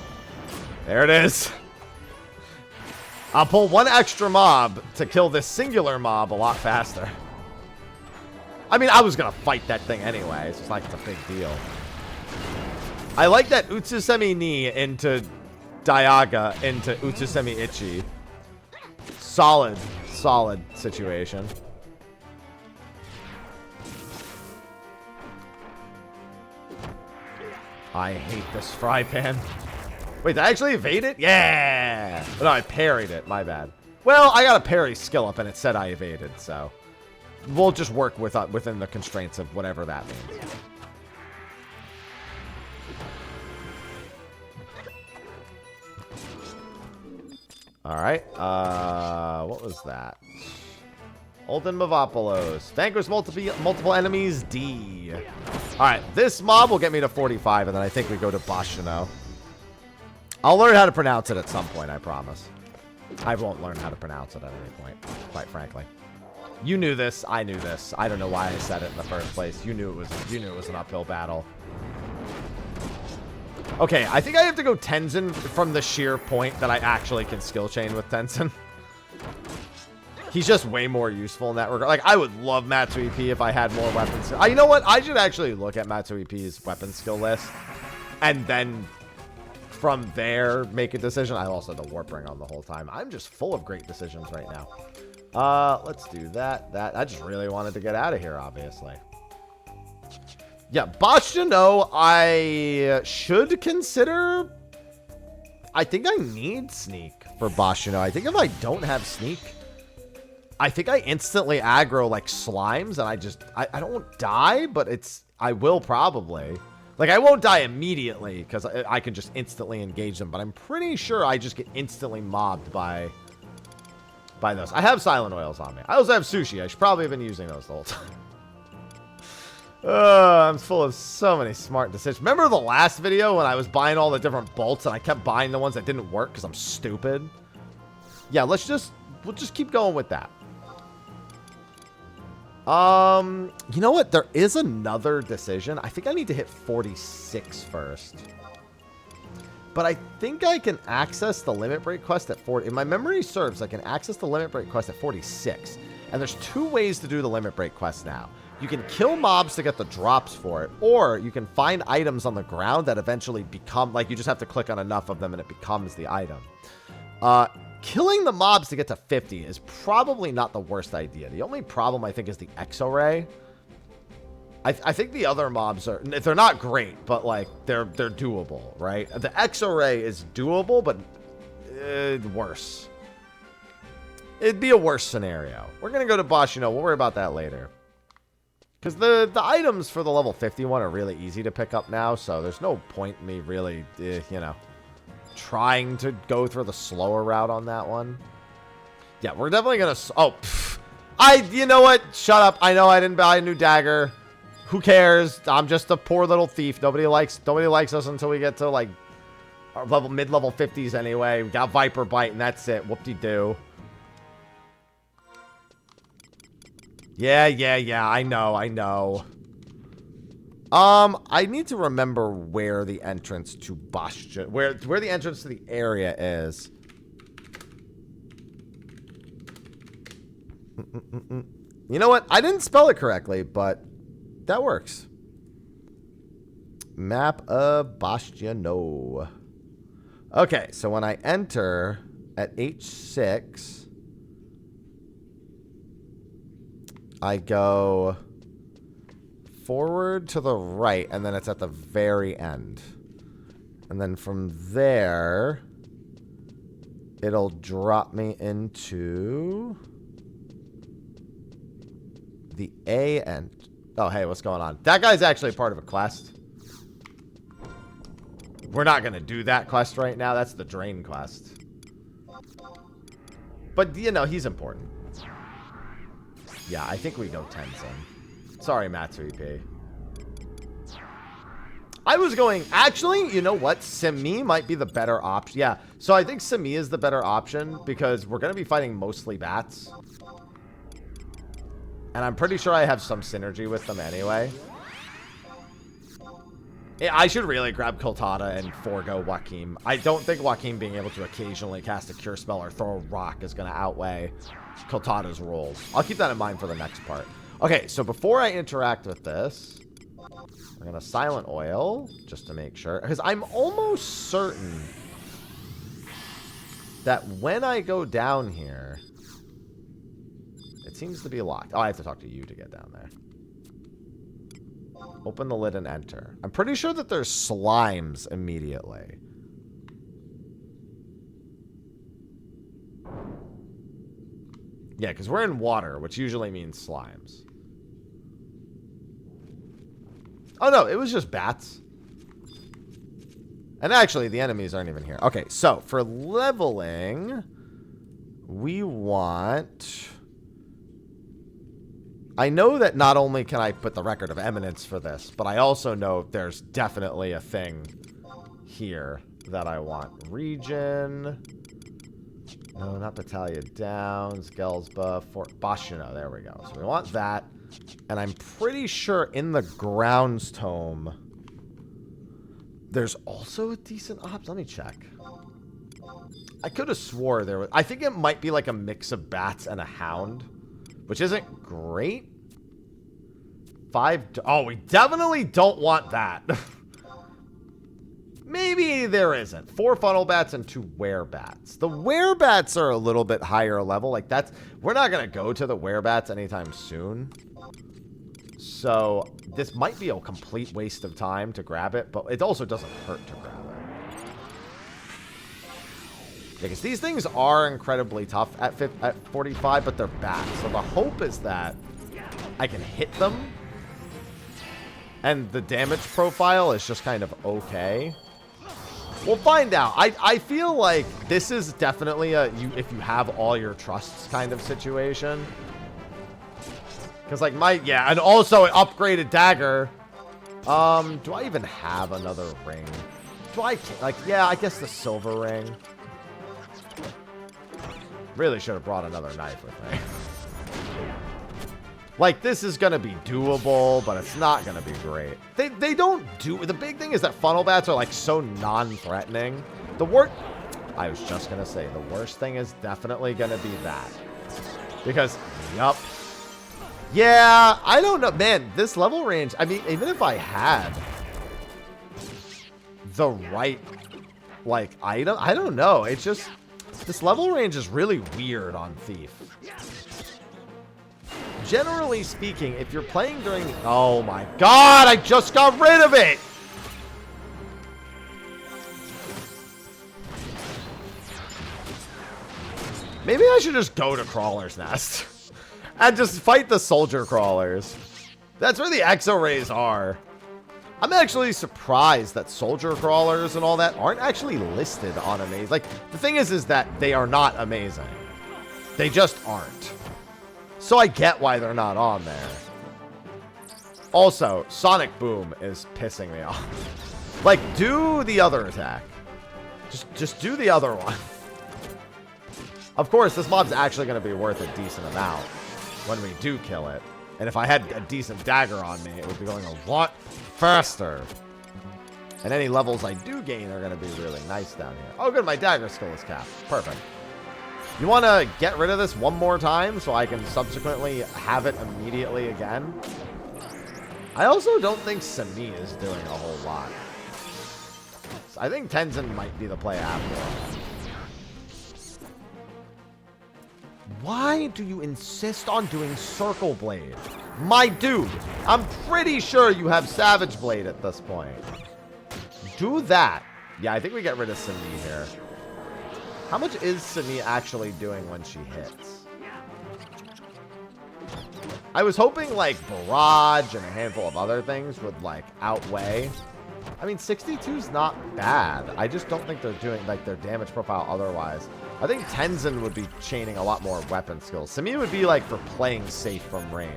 A: There it is. I'll pull one extra mob to kill this singular mob a lot faster. I mean, I was going to fight that thing anyway. It's just like it's a big deal. I like that Utsusemi Ni into Diaga into Utsusemi Ichi. Solid situation. I hate this fry pan. Wait, did I actually evade it? Yeah! Oh, no, I parried it. My bad. Well, I got a parry skill up and it said I evaded, so... We'll just work with within the constraints of whatever that means. Alright. What was that? Oldton Movalpolos. Vanquish multiple enemies, D. Alright, this mob will get me to 45, and then I think we go to Bashino. I'll learn how to pronounce it at some point, I promise. I won't learn how to pronounce it at any point, quite frankly. You knew this. I knew this. I don't know why I said it in the first place. You knew it was an uphill battle. Okay, I think I have to go Tenzin from the sheer point that I actually can skill chain with Tenzin. He's just way more useful in that regard. Like, I would love Matsu EP if I had more weapons. You know what? I should actually look at Matsu EP's weapon skill list. And then, from there, make a decision. I also had the Warp Ring on the whole time. I'm just full of great decisions right now. Let's do that. I just really wanted to get out of here, obviously. Yeah, Bashino, I should consider. I think I need Sneak for Bashino. I think if I don't have Sneak, I think I instantly aggro like slimes, and I don't die, but I will probably. Like, I won't die immediately because I can just instantly engage them, but I'm pretty sure I just get instantly mobbed by those. I have silent oils on me. I also have sushi. I should probably have been using those the whole time. I'm full of so many smart decisions. Remember the last video when I was buying all the different bolts and I kept buying the ones that didn't work because I'm stupid? Yeah, we'll just keep going with that. You know what? There is another decision. I think I need to hit 46 first. But I think I can access the limit break quest at 40. If my memory serves, I can access the limit break quest at 46. And there's two ways to do the limit break quest now. You can kill mobs to get the drops for it, or you can find items on the ground that eventually become, like, you just have to click on enough of them and it becomes the item. Killing the mobs to get to 50 is probably not the worst idea. The only problem, I think, is the X-Ray. I think the other mobs are, they're not great, but, like, they're doable, right? The X-Ray is doable, but worse. It'd be a worse scenario. We're going to go to Bashino. We'll worry about that later. Because the items for the level 51 are really easy to pick up now, so there's no point in me really, you know, trying to go through the slower route on that one. Yeah, we're definitely going to... Oh, you know what? Shut up. I know I didn't buy a new dagger. Who cares? I'm just a poor little thief. Nobody likes us until we get to, like, our mid-level 50s anyway. We got Viper Bite, and that's it. Whoop-de-doo. Yeah, I know. I need to remember where the entrance to Bastion, where the entrance to the area is. You know what? I didn't spell it correctly, but that works. Map of Bastiono. Okay, so when I enter at H6, I go forward to the right, and then it's at the very end. And then from there, it'll drop me into the A end. Oh, hey, what's going on? That guy's actually part of a quest. We're not going to do that quest right now. That's the Drain quest. But, you know, he's important. Yeah, I think we go Tenzin. Sorry, Matsu EP. I was going... Actually, you know what? Simi might be the better option. Yeah, so I think Simi is the better option because we're going to be fighting mostly bats. And I'm pretty sure I have some synergy with them anyway. Yeah, I should really grab Koltada and forego Joaquin. I don't think Joaquin being able to occasionally cast a Cure Spell or throw a rock is going to outweigh Koltada's rolls. I'll keep that in mind for the next part. Okay, so before I interact with this, we're going to Silent Oil, just to make sure. Because I'm almost certain that when I go down here, it seems to be locked. Oh, I have to talk to you to get down there. Open the lid and enter. I'm pretty sure that there's slimes immediately. Yeah, because we're in water, which usually means slimes. Oh, no, it was just bats. And actually, the enemies aren't even here. Okay, so for leveling, We want... I know that not only can I put the Record of Eminence for this, but I also know there's definitely a thing here that I want. Region. No, not Battalion Downs. Gelsba. Fort Boschino. There we go. So we want that. And I'm pretty sure in the Grounds Tome, there's also a decent ops. Let me check. I could have swore there was... I think it might be like a mix of bats and a hound, which isn't great. 5... Oh, we definitely don't want that. Maybe there isn't. 4 funnel bats and 2 werebats. The werebats are a little bit higher level. Like, that's... We're not going to go to the werebats anytime soon. So, this might be a complete waste of time to grab it, but it also doesn't hurt to grab it. Because these things are incredibly tough at 45, but they're bats. So the hope is that I can hit them. And the damage profile is just kind of okay. We'll find out. I feel like this is definitely a if you have all your trusts kind of situation. Because like and also an upgraded dagger. Do I even have another ring? Do I, like, yeah, I guess the silver ring. Really should have brought another knife with me. Like, this is going to be doable, but it's not going to be great. They don't do... The big thing is that funnel bats are, like, so non-threatening. I was just going to say, the worst thing is definitely going to be that. Because, yup. Yeah, I don't know. Man, this level range... I mean, even if I had the right, like, item... I don't know. It's just... This level range is really weird on Thief. Generally speaking, if you're playing during... Oh my god, I just got rid of it! Maybe I should just go to Crawler's Nest. And just fight the soldier crawlers. That's where the exo-rays are. I'm actually surprised that soldier crawlers and all that aren't actually listed on Amazing. Like, the thing is that they are not amazing. They just aren't. So I get why they're not on there. Also, Sonic Boom is pissing me off. Like, do the other attack. Just do the other one. Of course, this mob's actually going to be worth a decent amount when we do kill it. And if I had a decent dagger on me, it would be going a lot faster. And any levels I do gain are going to be really nice down here. Oh, good, my dagger skill is capped. Perfect. You want to get rid of this one more time so I can subsequently have it immediately again? I also don't think Sami is doing a whole lot. I think Tenzin might be the play after all. Why do you insist on doing Circle Blade? My dude, I'm pretty sure you have Savage Blade at this point. Do that. Yeah, I think we get rid of Sami here. How much is Sami actually doing when she hits? I was hoping, like, Barrage and a handful of other things would, like, outweigh. I mean, 62's not bad. I just don't think they're doing, like, their damage profile otherwise. I think Tenzin would be chaining a lot more weapon skills. Sami would be, like, for playing safe from range.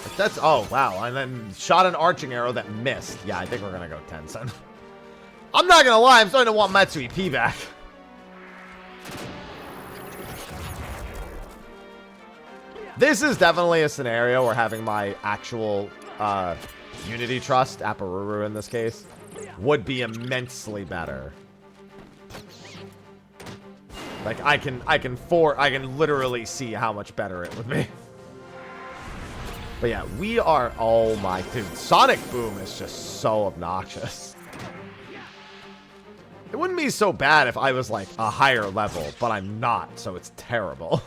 A: But that's... Oh, wow. And then shot an arching arrow that missed. Yeah, I think we're going to go Tenzin. I'm not going to lie. I'm starting to want Matsui P back. This is definitely a scenario where having my actual Unity Trust, Aparuru in this case, would be immensely better. Like, I can literally see how much better it would be. But yeah, we are... Oh my... Dude, Sonic Boom is just so obnoxious. It wouldn't be so bad if I was, like, a higher level, but I'm not, so it's terrible.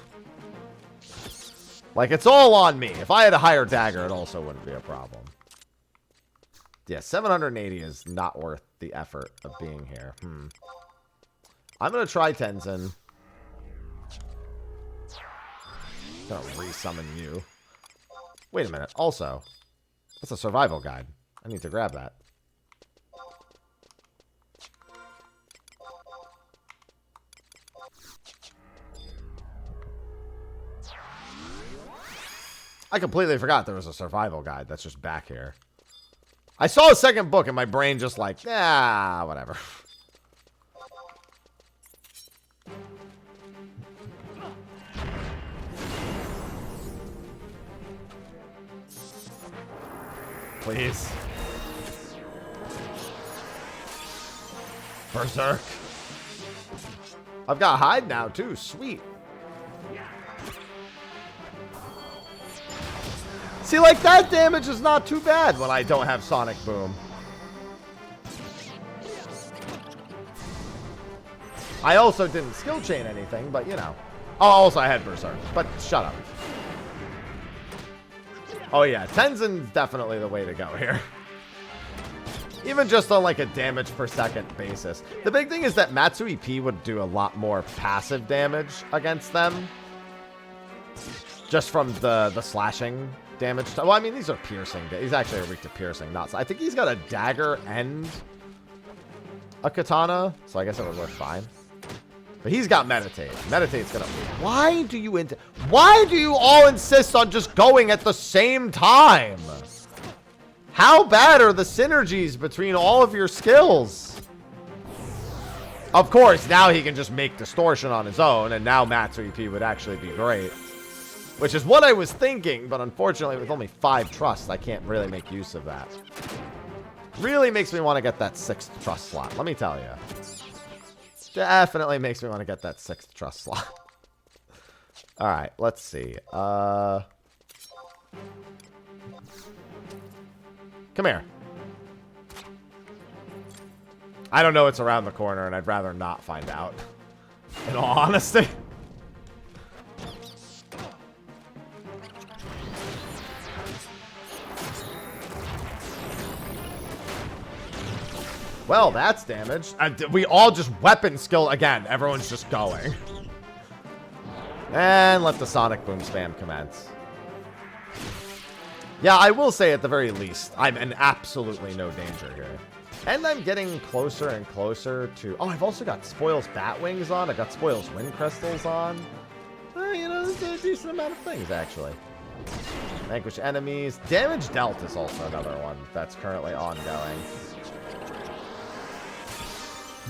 A: Like, it's all on me. If I had a higher dagger, it also wouldn't be a problem. Yeah, 780 is not worth the effort of being here. I'm going to try Tenzin. Gonna resummon you. Wait a minute. Also, that's a survival guide. I need to grab that. I completely forgot there was a survival guide that's just back here. I saw a second book and my brain just like, whatever. Please. Berserk. I've got hide now too. Sweet. See, like, that damage is not too bad when I don't have Sonic Boom. I also didn't skill chain anything, but, you know. Oh, also I had Berserk, but shut up. Oh, yeah, Tenzin's definitely the way to go here. Even just on, like, a damage per second basis. The big thing is that Matsui P would do a lot more passive damage against them. Just from the slashing damage. Well, I mean, these are piercing. He's actually weak to piercing, not... I think he's got a dagger and a katana, so I guess it would work fine. But he's got meditate. Meditate's gonna... Why do you all insist on just going at the same time? How bad are the synergies between all of your skills? Of course, now he can just make distortion on his own, and now Matsui P would actually be great. Which is what I was thinking, but unfortunately with only 5 trusts, I can't really make use of that. Really makes me want to get that 6th trust slot, let me tell you. Definitely makes me want to get that 6th trust slot. Alright, let's see. Come here. I don't know what's around the corner, and I'd rather not find out. In all honesty. Well, that's damage. We all just weapon skill again. Everyone's just going. And let the Sonic Boom spam commence. Yeah, I will say at the very least, I'm in absolutely no danger here. And I'm getting closer and closer to... Oh, I've also got Spoil's Bat Wings on. I've got Spoil's Wind Crystals on. You know, there's a decent amount of things, actually. Vanquish enemies. Damage dealt is also another one that's currently ongoing.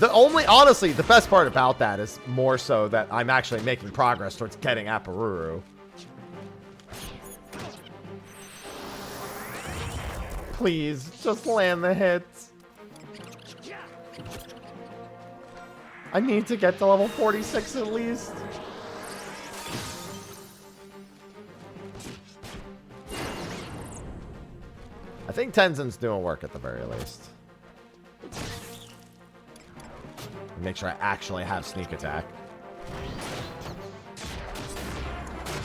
A: Honestly, the best part about that is more so that I'm actually making progress towards getting Apparuru. Please, just land the hits. I need to get to level 46 at least. I think Tenzin's doing work at the very least. Make sure I actually have sneak attack.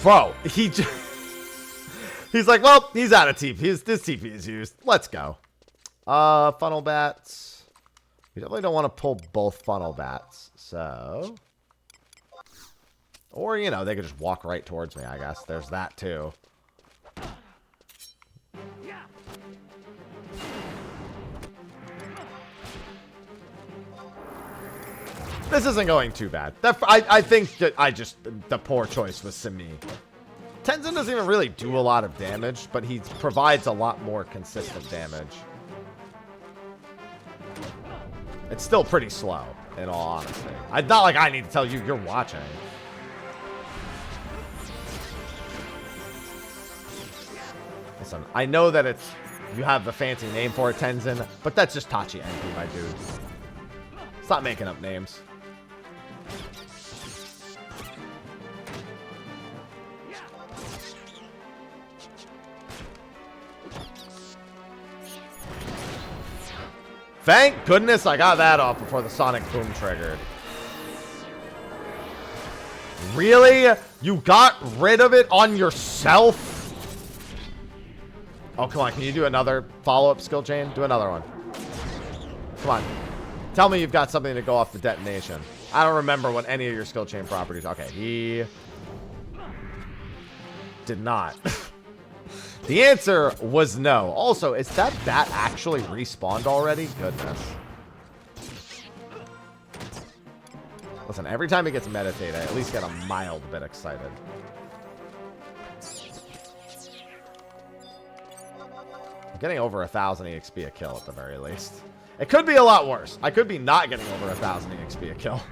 A: Bro, he's like, well, he's out of TP. This TP is used. Let's go. Funnel bats. We definitely don't want to pull both funnel bats. So. Or, you know, they could just walk right towards me, I guess. There's that, too. This isn't going too bad. I think that the poor choice was Simi. Tenzin doesn't even really do a lot of damage, but he provides a lot more consistent damage. It's still pretty slow, in all honesty. Not like I need to tell you, you're watching. Listen, I know that you have the fancy name for it, Tenzin, but that's just Tachi Enki, my dude. Stop making up names. Thank goodness I got that off before the Sonic Boom triggered. Really? You got rid of it on yourself? Oh, come on. Can you do another follow-up skill chain? Do another one. Come on. Tell me you've got something to go off the detonation. I don't remember what any of your skill chain properties... Okay, he... did not. The answer was no. Also, is that bat actually respawned already? Goodness. Listen, every time he gets meditate, I at least get a mild bit excited. Getting over 1,000 EXP a kill at the very least. It could be a lot worse. I could be not getting over 1,000 EXP a kill.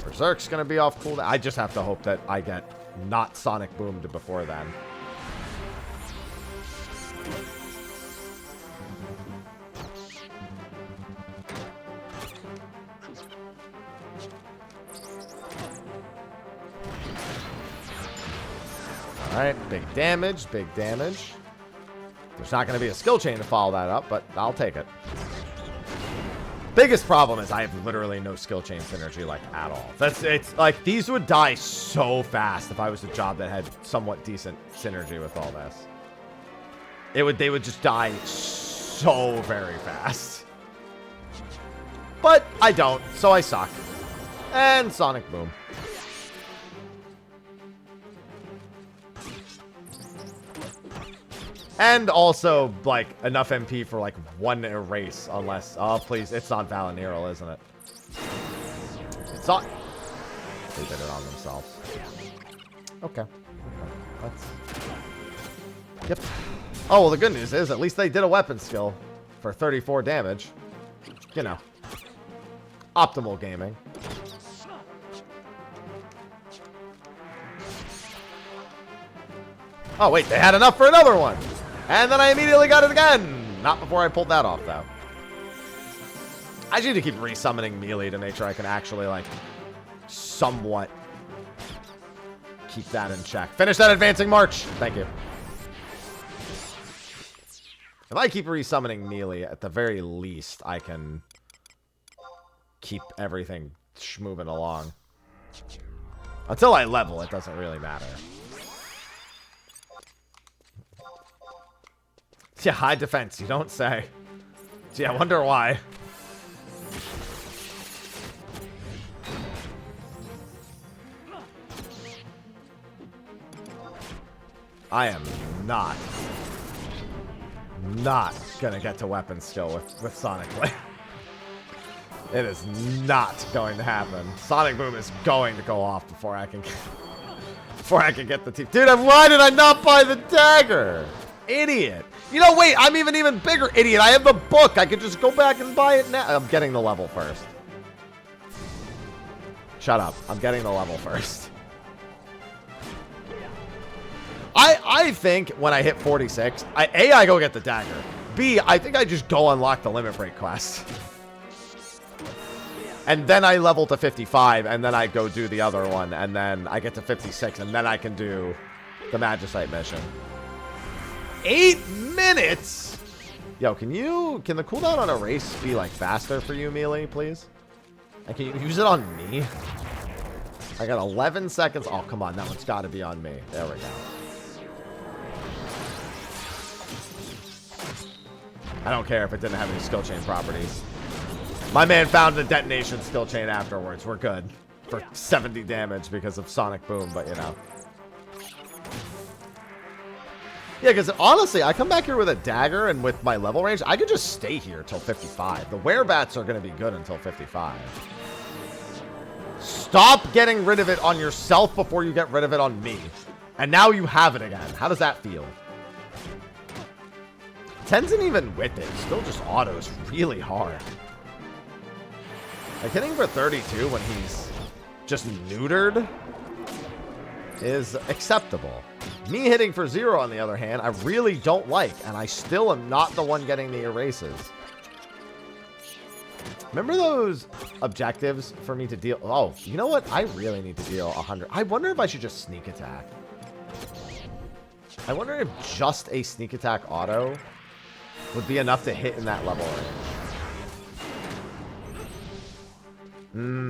A: Berserk's going to be off cooldown. I just have to hope that I get not Sonic Boomed before then. Alright, big damage, big damage. There's not going to be a skill chain to follow that up, but I'll take it. Biggest problem is I have literally no skill chain synergy, like, at all. It's like, these would die so fast if I was a job that had somewhat decent synergy with all this. They would just die so very fast. But I don't, so I suck. And Sonic Boom. And also, like, enough MP for, like, one erase, unless... Oh, please, it's not Valeniral, isn't it? It's not... They did it on themselves. Okay. That's... Yep. Oh, well, the good news is, at least they did a weapon skill for 34 damage. You know. Optimal gaming. Oh, wait, they had enough for another one! And then I immediately got it again! Not before I pulled that off, though. I just need to keep resummoning melee to make sure I can actually, like, somewhat keep that in check. Finish that advancing march! Thank you. If I keep resummoning melee, at the very least, I can keep everything moving along. Until I level, it doesn't really matter. Yeah, high defense, you don't say. Gee, I wonder why. I am not gonna get to weapon skill with Sonic Blade. It is not going to happen. Sonic Boom is going to go off before I can get the team. Dude, why did I not buy the dagger? Idiot. You know, wait, I'm even bigger idiot. I have the book. I could just go back and buy it now. I'm getting the level first. Shut up. I'm getting the level first. I think when I hit 46, A, I go get the dagger. B, I think I just go unlock the Limit Break quest. And then I level to 55, and then I go do the other one, and then I get to 56, and then I can do the Magicite mission. 8 minutes? Yo, can the cooldown on erase be, like, faster for you, melee, please? And can you use it on me? I got 11 seconds. Oh, come on. That one's got to be on me. There we go. I don't care if it didn't have any skill chain properties. My man found the detonation skill chain afterwards. We're good. For 70 damage because of Sonic Boom, but, you know. Yeah, because honestly, I come back here with a dagger and with my level range, I could just stay here till 55. The werebats are going to be good until 55. Stop getting rid of it on yourself before you get rid of it on me. And now you have it again. How does that feel? Tenzin even with it still just autos really hard. Like hitting for 32 when he's just neutered is acceptable. Me hitting for 0, on the other hand, I really don't like, and I still am not the one getting the erases. Remember those objectives for me to deal? Oh, you know what? I really need to deal 100. I wonder if I should just sneak attack. I wonder if just a sneak attack auto would be enough to hit in that level range.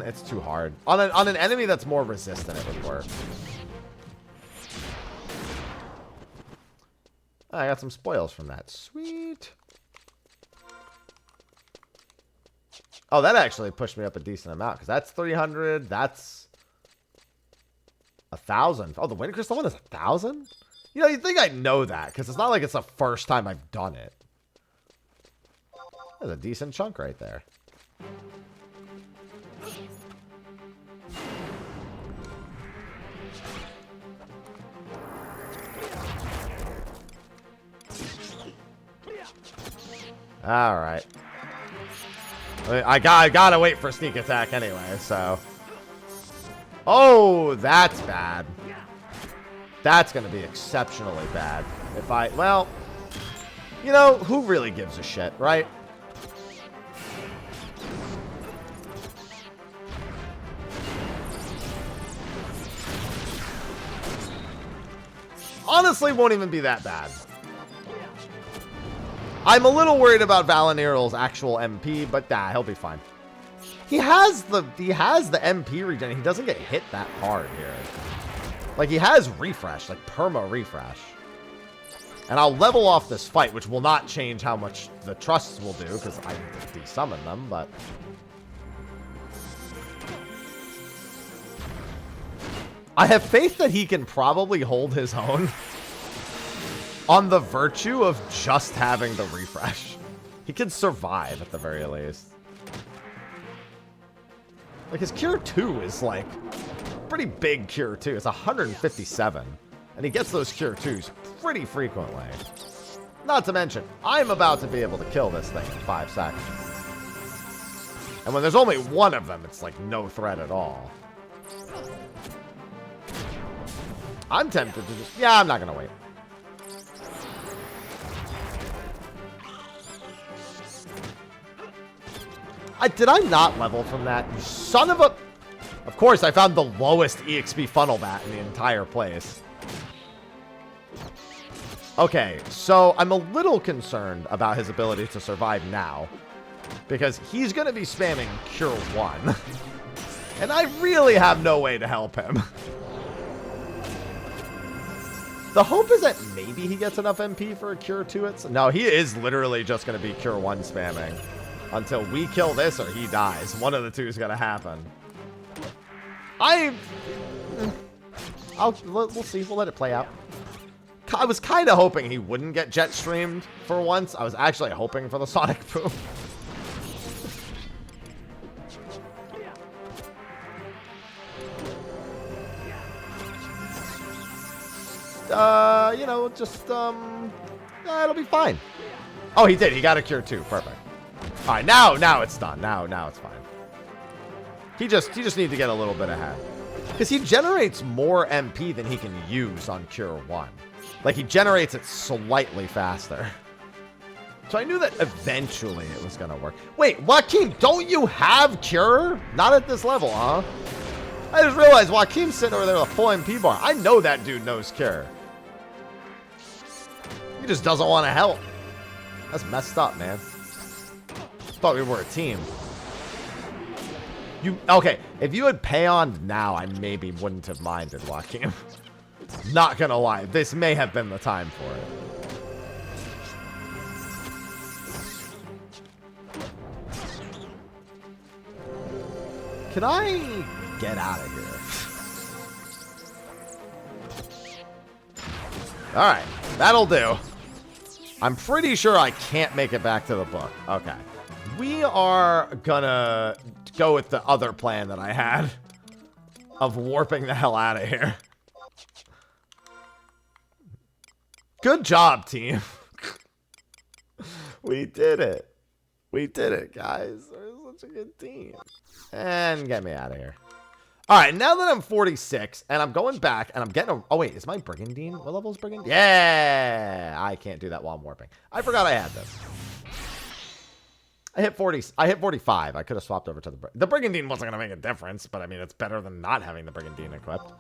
A: It's too hard. On an enemy that's more resistant, it would work. I got some spoils from that. Sweet. Oh, that actually pushed me up a decent amount, because that's 300. That's 1,000. Oh, the Wind Crystal one is 1,000? You know, you'd think I'd know that, because it's not like it's the first time I've done it. That's a decent chunk right there. Alright. I gotta wait for sneak attack anyway, so. Oh, that's bad. That's gonna be exceptionally bad. If I, well, you know, who really gives a shit, right? Honestly, won't even be that bad. I'm a little worried about Valiniral's actual MP, but nah, he'll be fine. He has the MP regen. He doesn't get hit that hard here. Like, he has refresh, like perma refresh. And I'll level off this fight, which will not change how much the trusts will do, because I need to de-summon them, but... I have faith that he can probably hold his own on the virtue of just having the refresh. He can survive at the very least. Like, his Cure 2 is, like, pretty big Cure 2. It's 157. And he gets those Cure 2s pretty frequently. Not to mention, I'm about to be able to kill this thing in 5 seconds. And when there's only one of them, it's, like, no threat at all. I'm tempted to just... Yeah, I'm not going to wait. Did I not level from that? You son of a... Of course, I found the lowest EXP funnel bat in the entire place. Okay, so I'm a little concerned about his ability to survive now. Because he's going to be spamming Cure 1. And I really have no way to help him. The hope is that maybe he gets enough MP for a Cure 2. No, he is literally just going to be Cure 1 spamming. Until we kill this or he dies. One of the two is going to happen. We'll see. We'll let it play out. I was kind of hoping he wouldn't get jet streamed for once. I was actually hoping for the Sonic Boom. You know, just, it'll be fine. Oh, he did. He got a Cure 2. Perfect. All right, now it's done. Now it's fine. He just needs to get a little bit ahead. Because he generates more MP than he can use on Cure 1. Like, he generates it slightly faster. So I knew that eventually it was going to work. Wait, Joaquin, don't you have Cure? Not at this level, huh? I just realized Joaquin's sitting over there with a full MP bar. I know that dude knows Cure. He just doesn't want to help. That's messed up, man. Thought we were a team. Okay, if you had Payon now, I maybe wouldn't have minded, Joaquin. Not gonna lie, this may have been the time for it. Can I get out of here? Alright, that'll do. I'm pretty sure I can't make it back to the book. Okay. We are gonna go with the other plan that I had of warping the hell out of here. Good job, team. We did it. We did it, guys. We're such a good team. And get me out of here. All right, now that I'm 46 and I'm going back and I'm getting a... Oh, wait, is my Brigandine? What level is Brigandine? Yeah, I can't do that while I'm warping. I forgot I had this. I hit 40. I hit 45. I could have swapped over to the Brigandine wasn't going to make a difference, but I mean, it's better than not having the Brigandine equipped.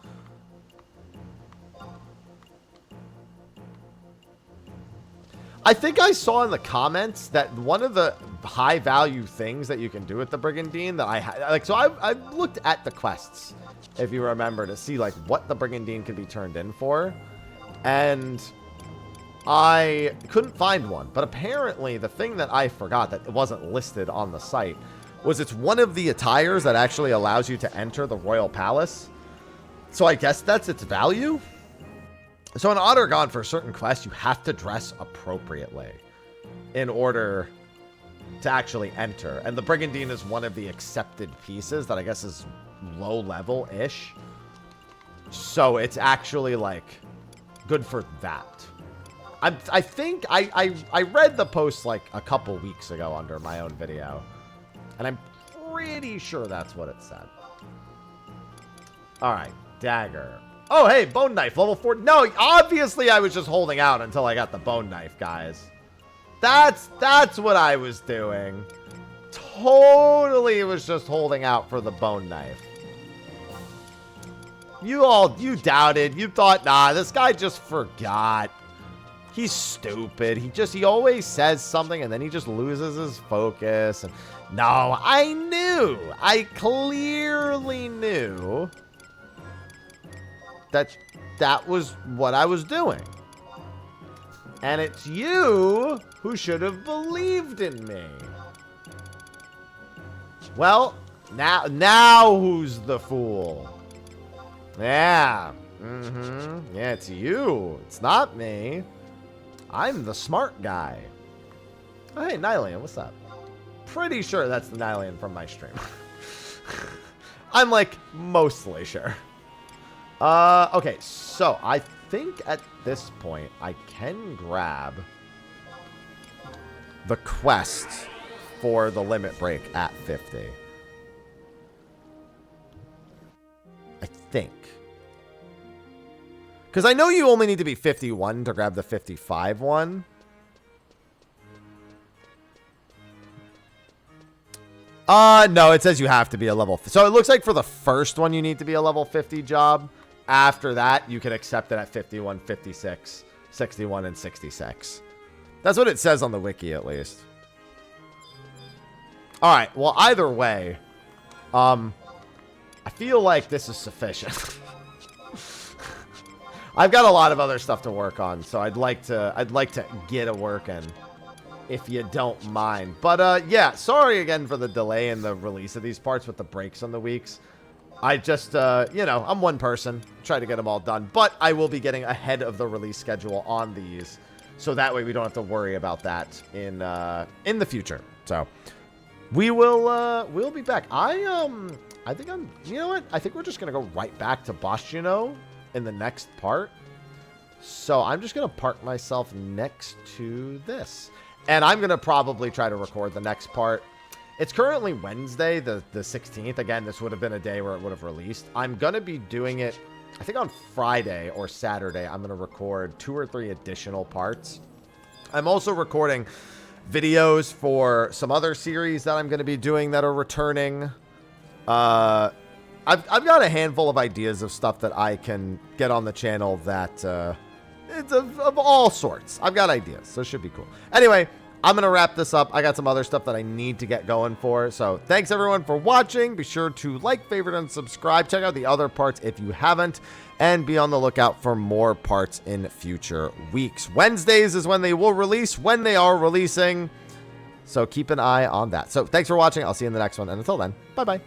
A: I think I saw in the comments that one of the high value things that you can do with the Brigandine that I looked at the quests, if you remember, to see like what the Brigandine could be turned in for, and I couldn't find one. But apparently the thing that I forgot that wasn't listed on the site was it's one of the attires that actually allows you to enter the Royal Palace. So I guess that's its value. So in Ottergon, for certain quests, you have to dress appropriately in order to actually enter. And the Brigandine is one of the accepted pieces that I guess is low level-ish. So it's actually, like, good for that. I think I read the post like a couple weeks ago under my own video. And I'm pretty sure that's what it said. All right, dagger. Oh, hey, bone knife, level 4. No, obviously I was just holding out until I got the bone knife, guys. That's what I was doing. Totally was just holding out for the bone knife. You doubted. You thought, nah, this guy just forgot. He's stupid. He always says something and then he just loses his focus. And no, I knew. I clearly knew that was what I was doing. And it's you who should have believed in me. Well, now who's the fool? Yeah. Yeah, it's you. It's not me. I'm the smart guy. Oh, hey, Nylian, what's up? Pretty sure that's the Nylian from my stream. I'm like mostly sure. Okay, so I think at this point I can grab the quest for the limit break at 50. I think. Because I know you only need to be 51 to grab the 55 one. No, it says you have to be a level... So it looks like for the first one, you need to be a level 50 job. After that, you can accept it at 51, 56, 61, and 66. That's what it says on the wiki, at least. All right. Well, either way, I feel like this is sufficient. I've got a lot of other stuff to work on, so I'd like to get a working, if you don't mind. But yeah, sorry again for the delay in the release of these parts with the breaks on the weeks. I just, you know, I'm one person, try to get them all done, but I will be getting ahead of the release schedule on these, so that way we don't have to worry about that in the future. So we'll be back. I think you know what? I think we're just gonna go right back to Boschino in the next part. So I'm just gonna park myself next to this, and I'm gonna probably try to record the next part. It's currently Wednesday, the 16th. Again, this would have been a day where it would have released. I'm going to be doing it, I think on Friday or Saturday. I'm going to record 2 or 3 additional parts. I'm also recording videos for some other series that I'm going to be doing that are returning. I've got a handful of ideas of stuff that I can get on the channel that it's of all sorts. I've got ideas, so it should be cool. Anyway, I'm going to wrap this up. I got some other stuff that I need to get going for. So thanks everyone for watching. Be sure to like, favorite, and subscribe. Check out the other parts if you haven't. And be on the lookout for more parts in future weeks. Wednesdays is when they will release, when they are releasing. So keep an eye on that. So thanks for watching. I'll see you in the next one. And until then, bye-bye.